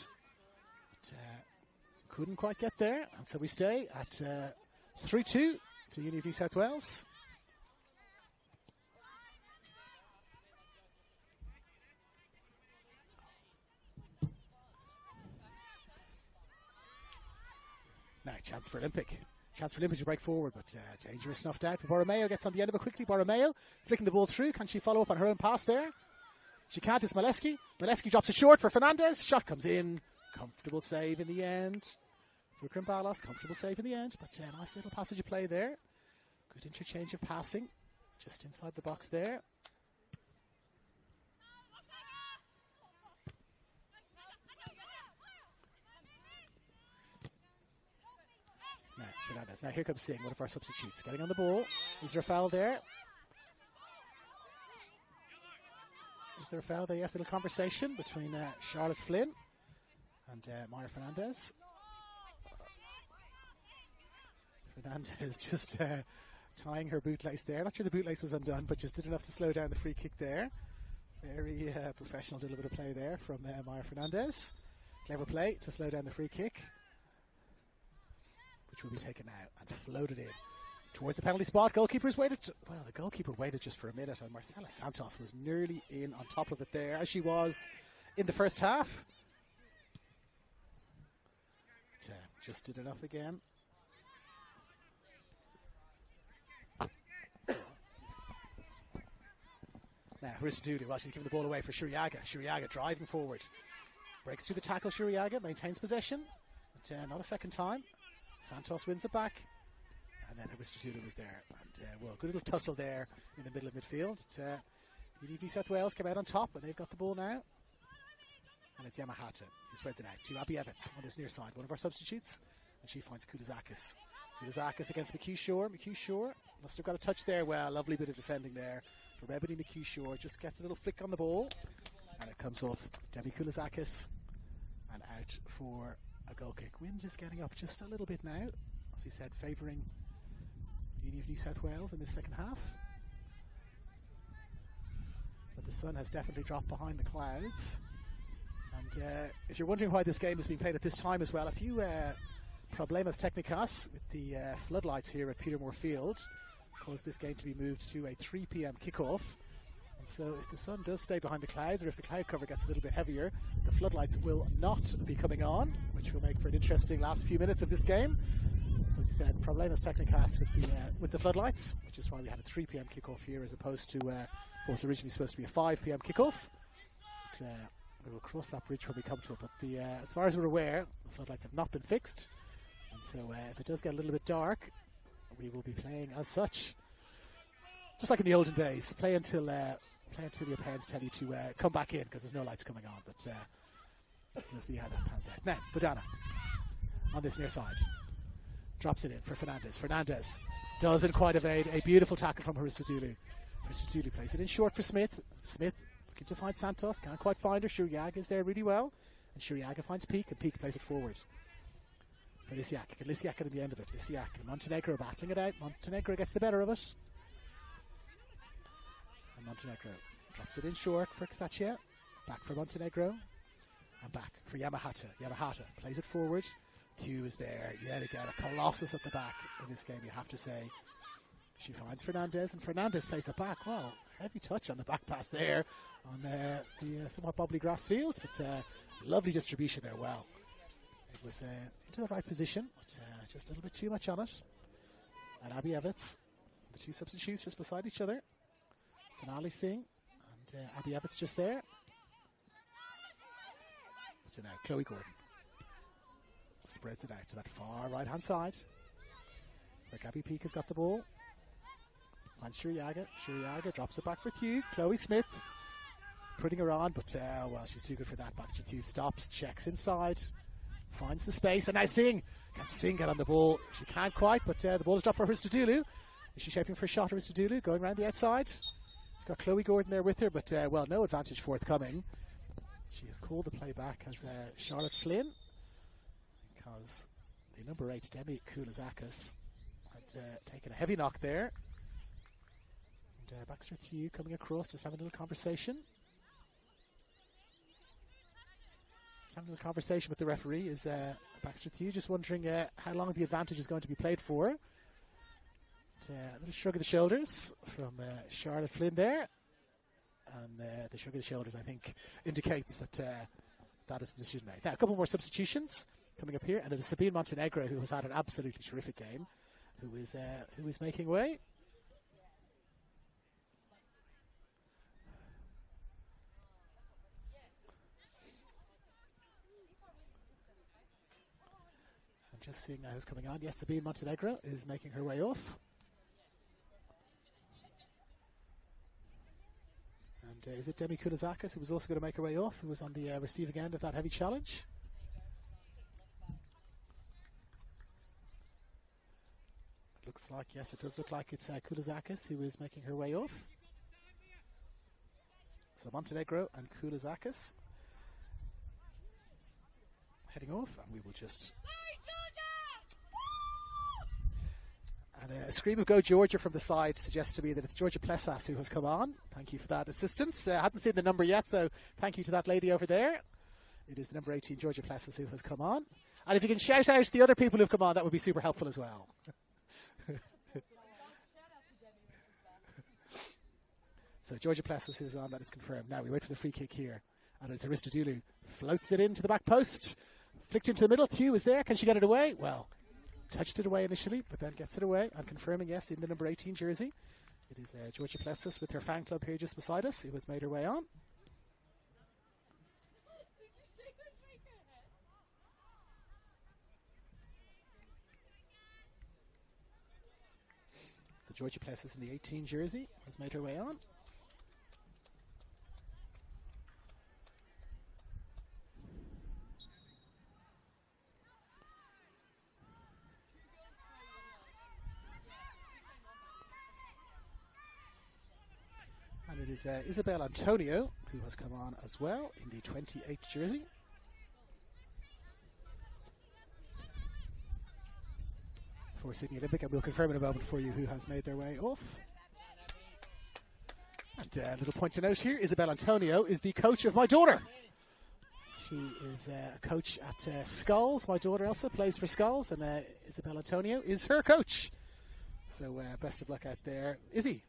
But couldn't quite get there. And so we stay at 3-2 to Univ New South Wales. Now, chance for Olympic. Chance for Limpage to break forward, but dangerous snuffed out. But Borromeo gets on the end of it quickly. Borromeo flicking the ball through. Can she follow up on her own pass there? She can't. It's Maleski. Maleski drops it short for Fernandez. Shot comes in. Comfortable save in the end. For Krimbalos, comfortable save in the end. But nice little passage of play there. Good interchange of passing. Just inside the box there. Now, Fernandez. Now here comes Singh, one of our substitutes. Getting on the ball. Is there a foul there? Is there a foul there? Yes, a little conversation between Charlotte Flynn and Maya Fernandez. Fernandez just tying her bootlace there. Not sure the bootlace was undone, but just did enough to slow down the free kick there. Very professional, did a bit of play there from Maya Fernandez. Clever play to slow down the free kick, which will be taken out and floated in towards the penalty spot. Goalkeeper's waited. Well, the goalkeeper waited just for a minute, and Marcela Santos was nearly in on top of it there, as she was in the first half. But, just did enough again. Now, Hristodoulou, well, she's giving the ball away for Shuriaga. Shuriaga driving forward. Breaks through the tackle, Shuriaga, maintains possession. But not a second time. Santos wins it back. And then Hristodoulou was there. And, well, good little tussle there in the middle of midfield. New South Wales came out on top, and they've got the ball now. And it's Yamahata who spreads it out to Abby Evans on this near side, one of our substitutes. And she finds Kudazakis. Kudazakis against McHugh-Shore. McHugh-Shore must have got a touch there. Well, lovely bit of defending there from Ebony McHugh-Shore. Just gets a little flick on the ball. And it comes off Debbie Kudazakis. And out for a goal kick. Wind is getting up just a little bit now. As we said, favouring Uni of New South Wales in this second half. But the sun has definitely dropped behind the clouds. And if you're wondering why this game is being played at this time as well, a few problemas technicas with the floodlights here at Petermore Field caused this game to be moved to a 3 p.m. kickoff. And so if the sun does stay behind the clouds, or if the cloud cover gets a little bit heavier, the floodlights will not be coming on, which will make for an interesting last few minutes of this game. So as you said, problemas technicas with the floodlights, which is why we had a 3 p.m. kickoff here as opposed to what was originally supposed to be a 5 p.m. kickoff. But, we will cross that bridge when we come to it. But as far as we're aware, the floodlights have not been fixed. And so if it does get a little bit dark, we will be playing as such. Just like in the olden days, play until your parents tell you to come back in because there's no lights coming on. But we'll see how that pans out. Now, Budana on this near side. Drops it in for Fernandez. Fernandez doesn't quite evade a beautiful tackle from Hristodoulou. Hristodoulou plays it in short for Smith. Smith looking to find Santos. Can't quite find her. Shuriaga is there really well. And Shuriaga finds Peak, and Peak plays it forward for Lisiak. Can Lisiak get at the end of it? Lisiak and Montenegro battling it out. Montenegro gets the better of it. And Montenegro drops it in short for Kasatia. Back for Montenegro. And back for Yamahata. Yamahata plays it forward. Q is there. Yet again, a colossus at the back in this game, you have to say. She finds Fernandez, and Fernandez plays it back. Well, heavy touch on the back pass there on the somewhat bubbly grass field. But lovely distribution there, well. It was into the right position, but just a little bit too much on it. And Abby Evans, the two substitutes just beside each other. Sonali Singh and Abby Evans just there. So now Chloe Gordon spreads it out to that far right-hand side, where Gabby Peak has got the ball. Finds Shuriaga. Shuriaga drops it back for Thew. Chloe Smith putting her on, but well, she's too good for that. Baxter Thew stops, checks inside, finds the space, and now Singh. Can Singh get on the ball? She can't quite, but the ball is dropped for Hristodoulou. Is she shaping for a shot, Hristodoulou, going around the outside? She's got Chloe Gordon there with her, but well, no advantage forthcoming. She has called the play back as Charlotte Flynn, because the number 8, Demi Koulazakis, had taken a heavy knock there. And Baxter Thew coming across, just having a little conversation. Just having a little conversation with the referee is Baxter Thew, just wondering how long the advantage is going to be played for. And, a little shrug of the shoulders from Charlotte Flynn there. And the shrug of the shoulders, I think, indicates that that is the decision made. Now, a couple more substitutions coming up here, and it is Sabine Montenegro, who has had an absolutely terrific game. who is making way. And just seeing now who's coming on. Yes, Sabine Montenegro is making her way off. And is it Demi Kounazakis who was also going to make her way off, who was on the receiving end of that heavy challenge? Looks like, yes, it does look like it's Kounazakis who is making her way off. So Montenegro and Kounazakis heading off, and we will just... And a scream of "Go Georgia" from the side suggests to me that it's Georgia Plessas who has come on. Thank you for that assistance. I hadn't seen the number yet, so thank you to that lady over there. It is the number 18, Georgia Plessas, who has come on. And if you can shout out the other people who've come on, that would be super helpful as well. So Georgia Plessas who's on, that is confirmed. Now we wait for the free kick here. And it's Aristodulu. Floats it into the back post. Flicked into the middle. Thew is there. Can she get it away? Well, touched it away initially, but then gets it away. And confirming, yes, in the number 18 jersey. It is Georgia Plessas with her fan club here just beside us, who has made her way on. So Georgia Plessas in the 18 jersey has made her way on. And it is Isabel Antonio who has come on as well in the 28 jersey. For Sydney Olympic, and we'll confirm in a moment for you who has made their way off. And a little point to note here, Isabel Antonio is the coach of my daughter. She is a coach at Skulls. My daughter Elsa plays for Skulls, and Isabel Antonio is her coach. So best of luck out there, Izzy.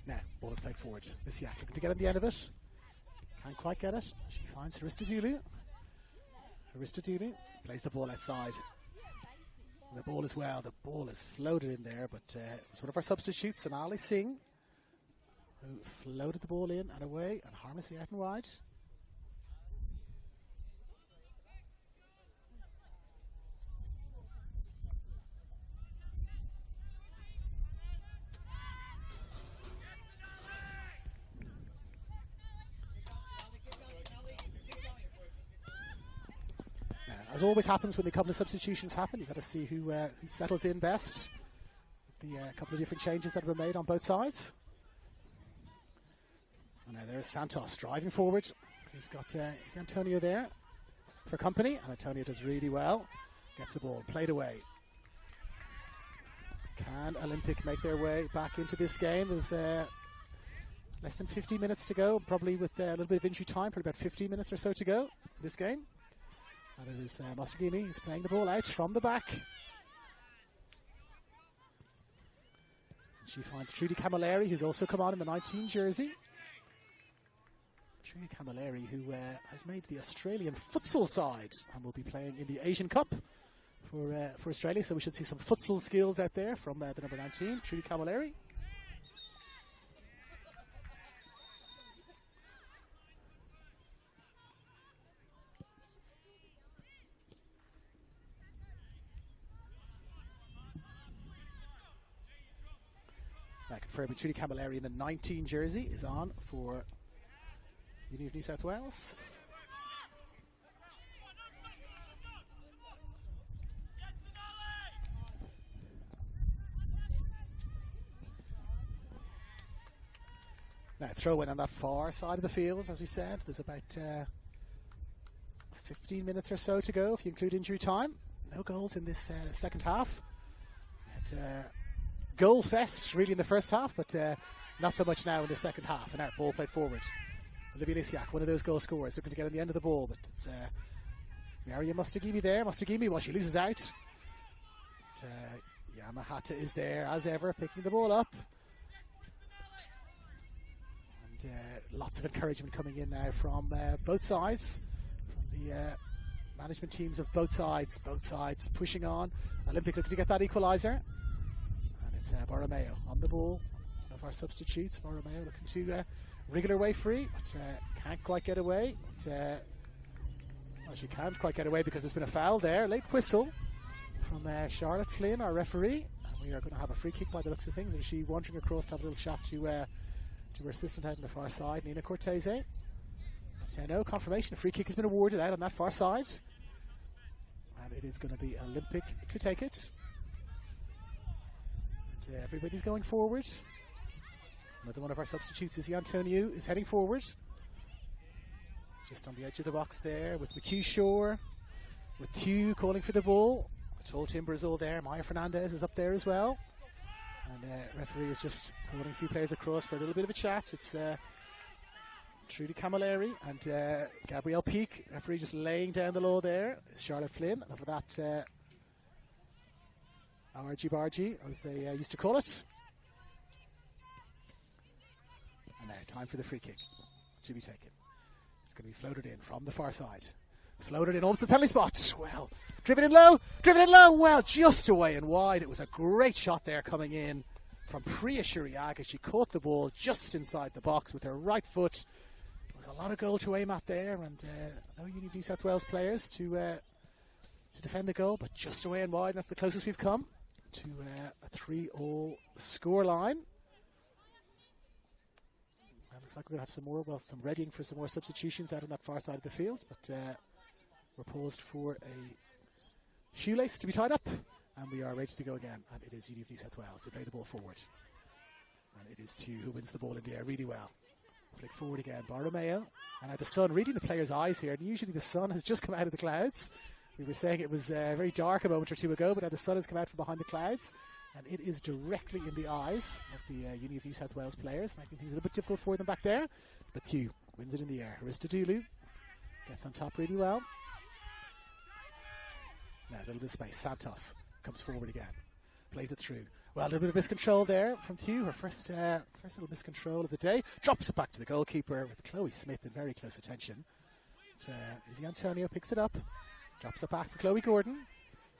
Now, ball is played forward. Isiak looking to get on the end of it. Can't quite get it. She finds Aristodulu. Aristodulu plays the ball outside. And the ball as well. The ball is floated in there, but it was one of our substitutes, Sonali Singh, who floated the ball in and away and harmlessly out and wide. As always happens when a couple of substitutions happen, you've got to see who settles in best. The couple of different changes that have been made on both sides. And now there's Santos driving forward. He's got is Antonio there for company, and Antonio does really well. Gets the ball, played away. Can Olympic make their way back into this game? There's less than 15 minutes to go, probably with a little bit of injury time, probably about 15 minutes or so to go in this game. And it is Mostardini who's playing the ball out from the back. And she finds Trudy Camilleri, who's also come on in the 19 jersey. Trudy Camilleri, who has made the Australian futsal side and will be playing in the Asian Cup for Australia. So we should see some futsal skills out there from the number 19, Trudy Camilleri. Confirming Trudy Camilleri in the 19 jersey is on for Uni of New South Wales. Now throw in on that far side of the field, as we said. There's about 15 minutes or so to go if you include injury time. No goals in this second half. Goal fest really in the first half, but not so much now in the second half. And our ball played forward. Olivia Lisiak, one of those goal scorers, looking to get on the end of the ball, but it's Maria Mustagimi there. Mustagimi, well, she loses out. But, Yamahata is there as ever, picking the ball up. And lots of encouragement coming in now from both sides, from the management teams of both sides pushing on. Olympic looking to get that equaliser, and it's Borromeo on the ball, one of our substitutes. Borromeo looking to wriggle her way free, but can't quite get away. But, well, she can't quite get away because there's been a foul there. Late whistle from Charlotte Flynn, our referee, and we are going to have a free kick by the looks of things. And she wandering across to have a little chat to her assistant out on the far side, Nina Cortese. But no confirmation. A free kick has been awarded out on that far side, and it is going to be Olympic to take it. And, everybody's going forward. Another one of our substitutes, Izzy Antonio, is heading forward. Just on the edge of the box there with McHugh Shore, with Tew calling for the ball. The tall timber is all there. Maya Fernandez is up there as well. And referee is just calling a few players across for a little bit of a chat. It's Trudy Camilleri and Gabrielle Peake. Referee just laying down the law there. It's Charlotte Flynn. Enough of that argy-bargy, as they used to call it. And now time for the free kick to be taken. It's going to be floated in from the far side. Floated in almost the penalty spot. Well, driven in low. Well, just away and wide. It was a great shot there coming in from Priya Shuriaga. She caught the ball just inside the box with her right foot. There was a lot of goal to aim at there, and no New South Wales players to defend the goal, but just away and wide. That's the closest we've come to a 3-3 score line. Looks like we're going to have some readying for some more substitutions out on that far side of the field, but we're paused for a shoelace to be tied up, and we are ready to go again. And it is New South Wales who play the ball forward, and it is Tew who wins the ball in the air really well. Flick forward again, Borromeo, and now the sun, reading the player's eyes here, and usually the sun has just come out of the clouds. We were saying it was very dark a moment or two ago, but now the sun has come out from behind the clouds, and it is directly in the eyes of the Uni of New South Wales players, making things a little bit difficult for them back there. But Tew wins it in the air. Aristodulu gets on top really well. Now a little bit of space. Santos comes forward again, plays it through. Well, a little bit of miscontrol there from Tew. Her first little miscontrol of the day. Drops it back to the goalkeeper with Chloe Smith in very close attention. Izzy Antonio picks it up, drops it back for Chloe Gordon.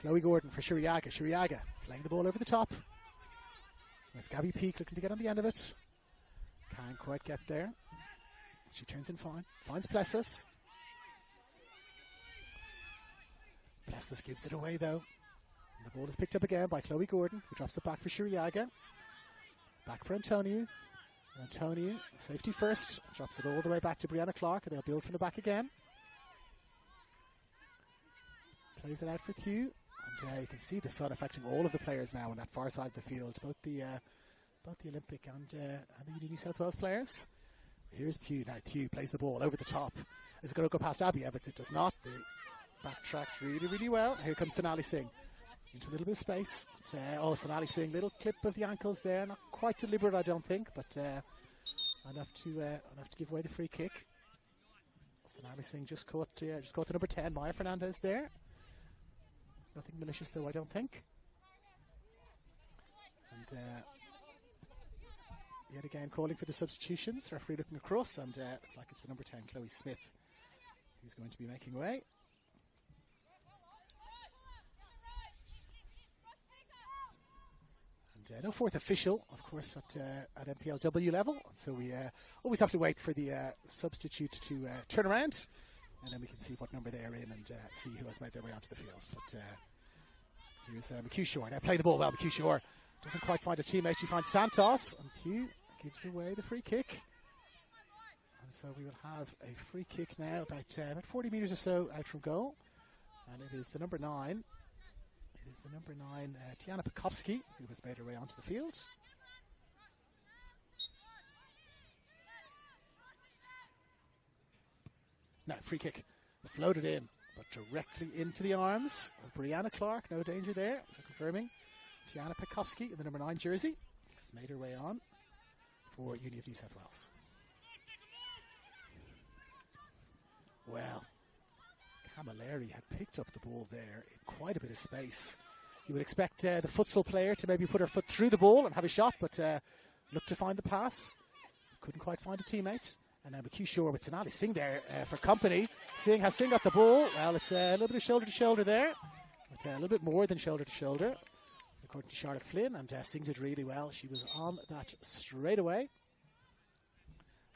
Chloe Gordon for Shuriaga. Shuriaga playing the ball over the top. It's Gabby Peake looking to get on the end of it. Can't quite get there. She turns in fine. Finds Plessis. Plessis gives it away though. And the ball is picked up again by Chloe Gordon, who drops it back for Shuriaga. Back for Antonio. Antonio, safety first. Drops it all the way back to Brianna Clark, and they'll build from the back again. Plays it out for Tew. And you can see the sun affecting all of the players now on that far side of the field, both the Olympic and the New South Wales players. Here's Tew. Now Tew plays the ball over the top. Is it going to go past Abby Evans? It does not. They backtracked really, really well. Here comes Sonali Singh into a little bit of space. Sonali Singh, little clip of the ankles there. Not quite deliberate, I don't think, but enough to give away the free kick. Sonali Singh just caught the number 10, Maya Fernandez there. Nothing malicious though, I don't think. And yet again calling for the substitutions. Referee looking across, and looks like it's the number 10, Chloe Smith, who's going to be making way. And no fourth official, of course, at NPLW level. So we always have to wait for the substitute to turn around, and then we can see what number they're in and see who has made their way onto the field. But here's McHugh Shore. Now play the ball well. McHugh Shore doesn't quite find a teammate. She finds Santos, and Tew gives away the free kick. And so we will have a free kick now, about 40 metres or so out from goal. And it is the number 9. It is the number 9, Tiana Pekovsky, who has made her way onto the field. Now, free kick floated in, but directly into the arms of Brianna Clark. No danger there. So confirming, Tiana Pekovsky in the number 9 jersey has made her way on for Uni of New South Wales. Well, Camilleri had picked up the ball there in quite a bit of space. You would expect the futsal player to maybe put her foot through the ball and have a shot, but looked to find the pass. Couldn't quite find a teammate. And now McHugh Shore with Sonali Singh there for company. Has Singh got the ball? Well, it's a little bit of shoulder to shoulder there. It's a little bit more than shoulder to shoulder, according to Charlotte Flynn. And Singh did really well. She was on that straight away.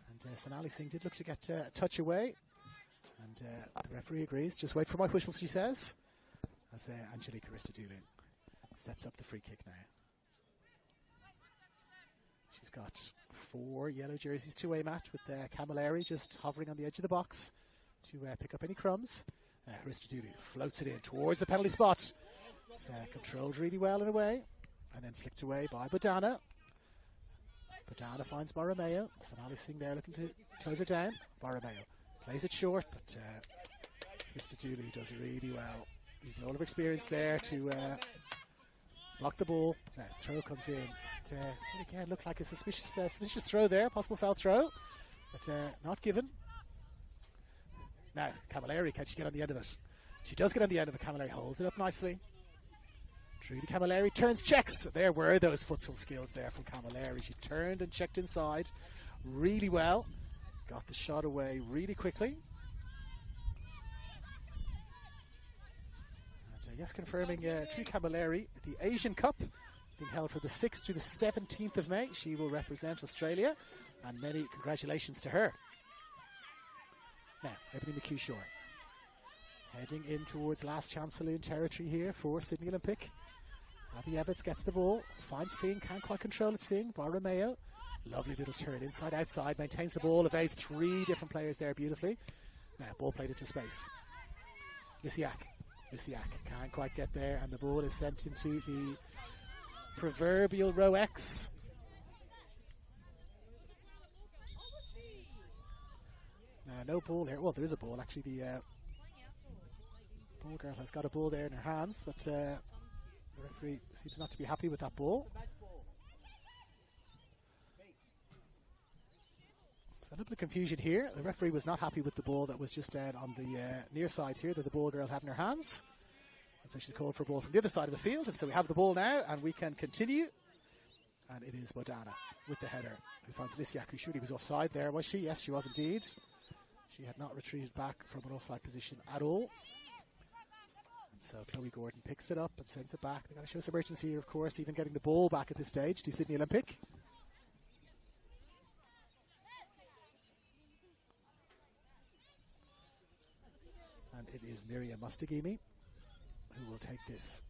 And Sonali Singh did look to get a touch away. And the referee agrees. Just wait for my whistle, she says. As Angelica Aristidou sets up the free kick now. She's got 4 yellow jerseys to aim at, with Camilleri just hovering on the edge of the box to pick up any crumbs. Aristidou floats it in towards the penalty spot. It's controlled really well in a way, and then flicked away by Bodana. Bodana finds Borromeo. Sonali Singh there looking to close her down. Borromeo plays it short, but Aristidou does really well. Using all of her experience there to block the ball. Now throw comes in. Did again look like a suspicious throw there, possible foul throw, but not given. Now Camilleri, can she get on the end of it? She does get on the end of it. Camilleri holds it up nicely. Through to Camilleri, turns, checks. There were those futsal skills there from Camilleri. She turned and checked inside really well. Got the shot away really quickly. And yes, confirming Tree Camilleri, the Asian Cup being held from the 6th through the 17th of May. She will represent Australia, and many congratulations to her. Now, Ebony McHugh Shore heading in towards last chance saloon territory here for Sydney Olympic. Abby Evans gets the ball, finds Singh, can't quite control it. Singh, Borromeo, lovely little turn inside outside, maintains the ball, evades 3 different players there beautifully. Now, ball played into space. Lysiak can't quite get there, and the ball is sent into the proverbial row X. Now, no ball here. Well, there is a ball actually. The ball girl has got a ball there in her hands, but the referee seems not to be happy with that ball. So a little bit of confusion here. The referee was not happy with the ball that was just on the near side here that the ball girl had in her hands. And so she's called for a ball from the other side of the field. And so we have the ball now, and we can continue. And it is Bodana with the header, who finds Lysiak, who surely was offside there, was she? Yes, she was indeed. She had not retreated back from an offside position at all. And so Chloe Gordon picks it up and sends it back. They've got to show some urgency here, of course, even getting the ball back at this stage to Sydney Olympic. And it is Miriam Mustagimi who will take this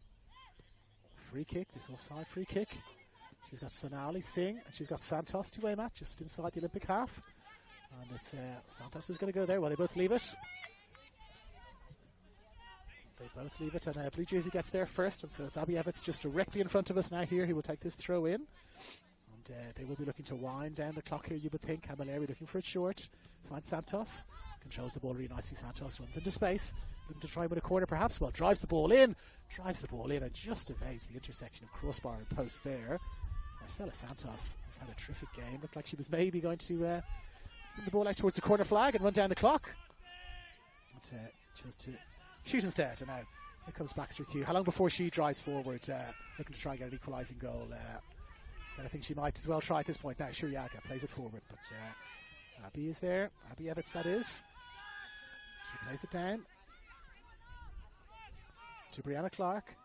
free kick, this offside free kick. She's got Sonali Singh and she's got Santos to aim at just inside the Olympic half. And it's Santos who's going to go there. Well, they both leave it. They both leave it, and Blue Jersey gets there first. And so it's Abby Evans just directly in front of us now here. He will take this throw in. And they will be looking to wind down the clock here, you would think. Camilleri looking for it short. Finds Santos. Controls the ball really nicely. Santos runs into space. Looking to try and win a corner perhaps. Well, drives the ball in. And just evades the intersection of crossbar and post there. Marcela Santos has had a terrific game. Looked like she was maybe going to win the ball out towards the corner flag and run down the clock. But chose to shoot instead. And now here comes Baxter Thew. How long before she drives forward, looking to try and get an equalising goal? And I think she might as well try at this point. Now Shuriaga plays it forward, but Abby is there. Abby Evans, that is. She plays it down to Brianna Clark,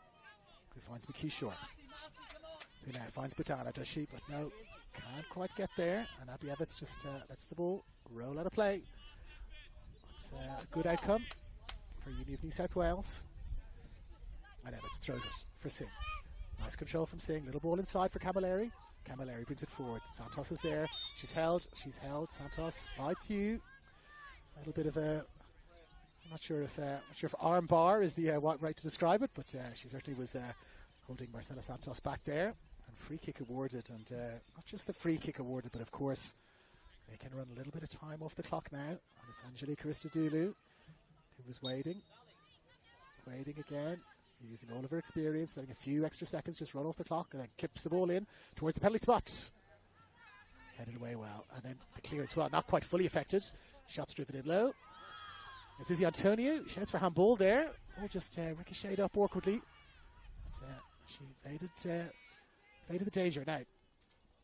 who finds McHugh Shore. Who now finds Bodana, does she? But no, can't quite get there. And Abby Evans just lets the ball roll out of play. It's a good outcome for Uni of New South Wales. And Evans throws it for Singh. Nice control from Singh. Little ball inside for Camilleri. Camilleri brings it forward. Santos is there. She's held. Santos by Thew. A little bit of a... I'm not sure if arm bar is the right way to describe it, but she certainly was holding Marcela Santos back there. And free kick awarded. And not just the free kick awarded, but of course they can run a little bit of time off the clock now. And it's Angelique Aristidou who was waiting again, using all of her experience, letting a few extra seconds just run off the clock, and then clips the ball in towards the penalty spot. Headed away well, and then the clearance, well, not quite fully affected. Shots driven in low. It's Izzy Antonio. Shouts for handball there. Oh, just ricocheted up awkwardly. But, she evaded the danger now.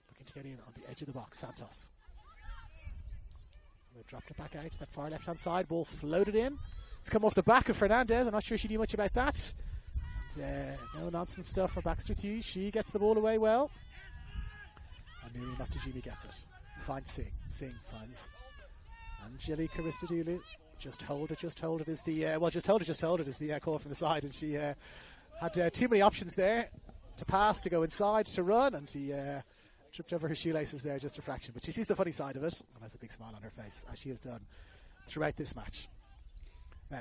Looking to get in on the edge of the box. Santos. They've dropped it back out to that far left-hand side. Ball floated in. It's come off the back of Fernandez. I'm not sure she knew much about that. And, no nonsense stuff from Baxter Hughes. She gets the ball away well. And Miriam Mastajini gets it. Finds Singh. Singh finds Angelica Ristadulu. Just hold it is the just hold it is the call from the side, and she had too many options there to pass, to go inside, to run, and she tripped over her shoelaces there just a fraction. But she sees the funny side of it and has a big smile on her face, as she has done throughout this match.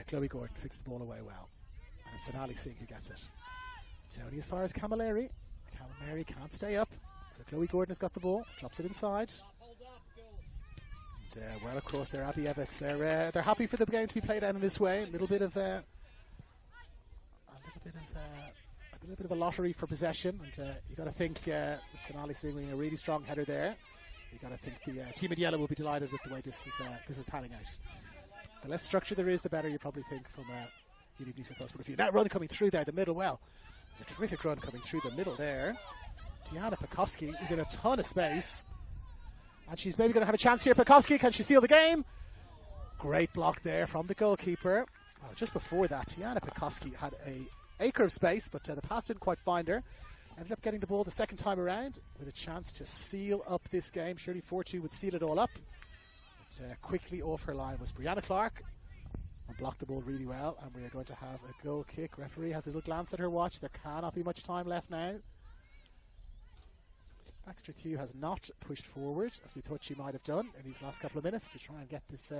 Chloe Gordon fixed the ball away well, and it's Sonali Singh who gets it. It's only as far as Camilleri. Camilleri can't stay up, so Chloe Gordon has got the ball, drops it inside. Well across there, Abby Evetts. They're happy for the game to be played out in this way. A little bit of a a lottery for possession, and you got to think with Sonali Singh winning a really strong header there. You got to think the team in yellow will be delighted with the way this is panning out. The less structure there is, the better you probably think from Unique New South Wales. But if you that run coming through there, the middle, well, it's a terrific run coming through the middle there. Diana Pekovsky is in a ton of space. And she's maybe going to have a chance here. Pekovsky, can she seal the game? Great block there from the goalkeeper. Well, just before that, Tiana Pekovsky had an acre of space, but the pass didn't quite find her. Ended up getting the ball the second time around with a chance to seal up this game. Surely 4-2 would seal it all up. But quickly off her line was Brianna Clark. And blocked the ball really well. And we are going to have a goal kick. Referee has a little glance at her watch. There cannot be much time left now. Baxter Thew has not pushed forward as we thought she might have done in these last couple of minutes to try and get this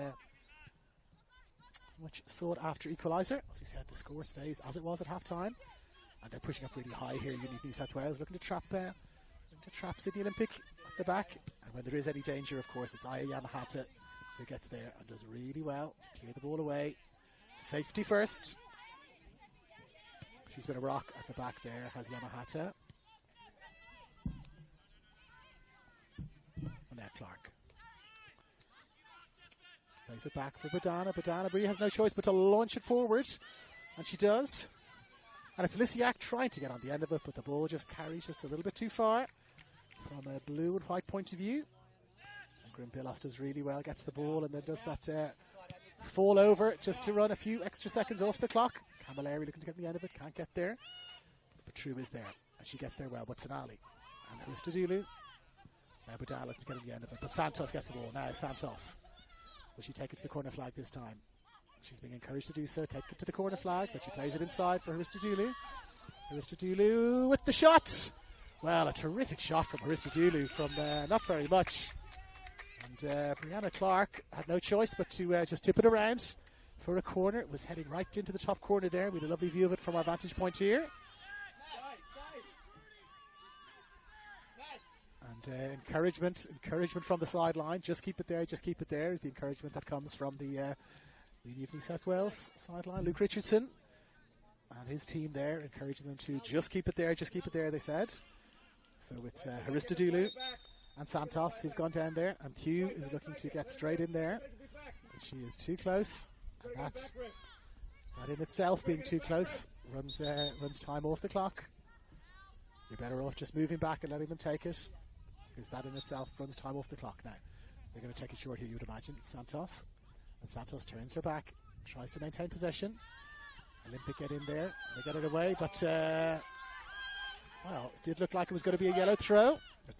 much sought after equaliser. As we said, the score stays as it was at half time, and they're pushing up really high here. Unique New South Wales looking to trap Sydney Olympic at the back, and when there is any danger, of course, it's Aya Yamahata who gets there and does really well to clear the ball away. Safety first. She's been a rock at the back there, has Yamahata. And now Clark. Plays it back for Badana. Badana really has no choice but to launch it forward. And she does. And it's Lysiak trying to get on the end of it, but the ball just carries just a little bit too far from a blue and white point of view. And Grimbillas does really well, gets the ball and then does that fall over just to run a few extra seconds off the clock. Camilleri looking to get on the end of it, can't get there. But True is there, and she gets there well, but Sonali. And Hustadulu. Now Badana looking to get on the end of it, but Santos gets the ball. Now Santos. Will she take it to the corner flag this time? She's being encouraged to do so. Take it to the corner flag, but she plays it inside for Aristodulu. Aristodulu with the shot. Well, a terrific shot from Aristodulu from not very much. And Brianna Clark had no choice but to just tip it around for a corner. It was heading right into the top corner there. We had a lovely view of it from our vantage point here. And encouragement from the sideline. Just keep it there, just keep it there is the encouragement that comes from the Union of New South Wales sideline. Luke Richardson and his team there encouraging them to just keep it there, they said. So it's Aristodulu and Santos who've gone down there, and Thew is looking to get straight in there, but she is too close, and that in itself, being too close, runs time off the clock. You're better off just moving back and letting them take it, because that in itself runs time off the clock. Now they're going to take it short here, you would imagine. Santos, and Santos turns her back, tries to maintain possession. Olympic get in there, they get it away, but well, it did look like it was going to be a yellow throw, but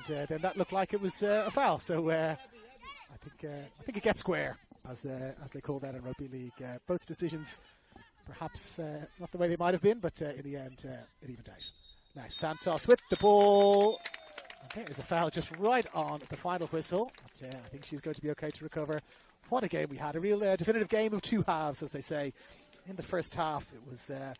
then that looked like it was a foul. So I think it gets square, as they call that in rugby league. Both decisions, perhaps not the way they might have been, but in the end, it evened out. Now Santos with the ball. And there is a foul just right on the final whistle. But I think she's going to be okay to recover. What a game we had. A real definitive game of two halves, as they say. In the first half, it was at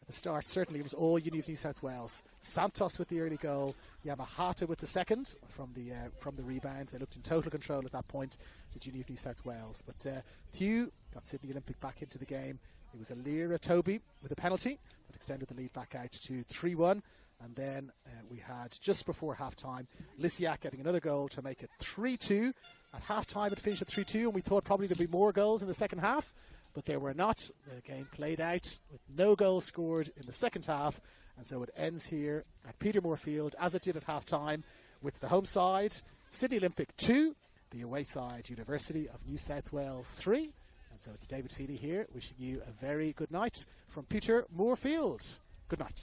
the start, certainly it was all Union of New South Wales. Santos with the early goal, Yamahata with the second from the rebound. They looked in total control at that point, did Union of New South Wales. But Thew got Sydney Olympic back into the game. It was Alira Toby with a penalty that extended the lead back out to 3-1. And then we had, just before half-time, Lysiak getting another goal to make it 3-2 At half-time it finished at 3-2, and we thought probably there'd be more goals in the second half, but there were not. The game played out with no goals scored in the second half, and so it ends here at Petermore Field, as it did at half-time, with the home side, Sydney Olympic 2, the away side, University of New South Wales 3. And so it's David Feely here, wishing you a very good night from Petermore Field. Good night.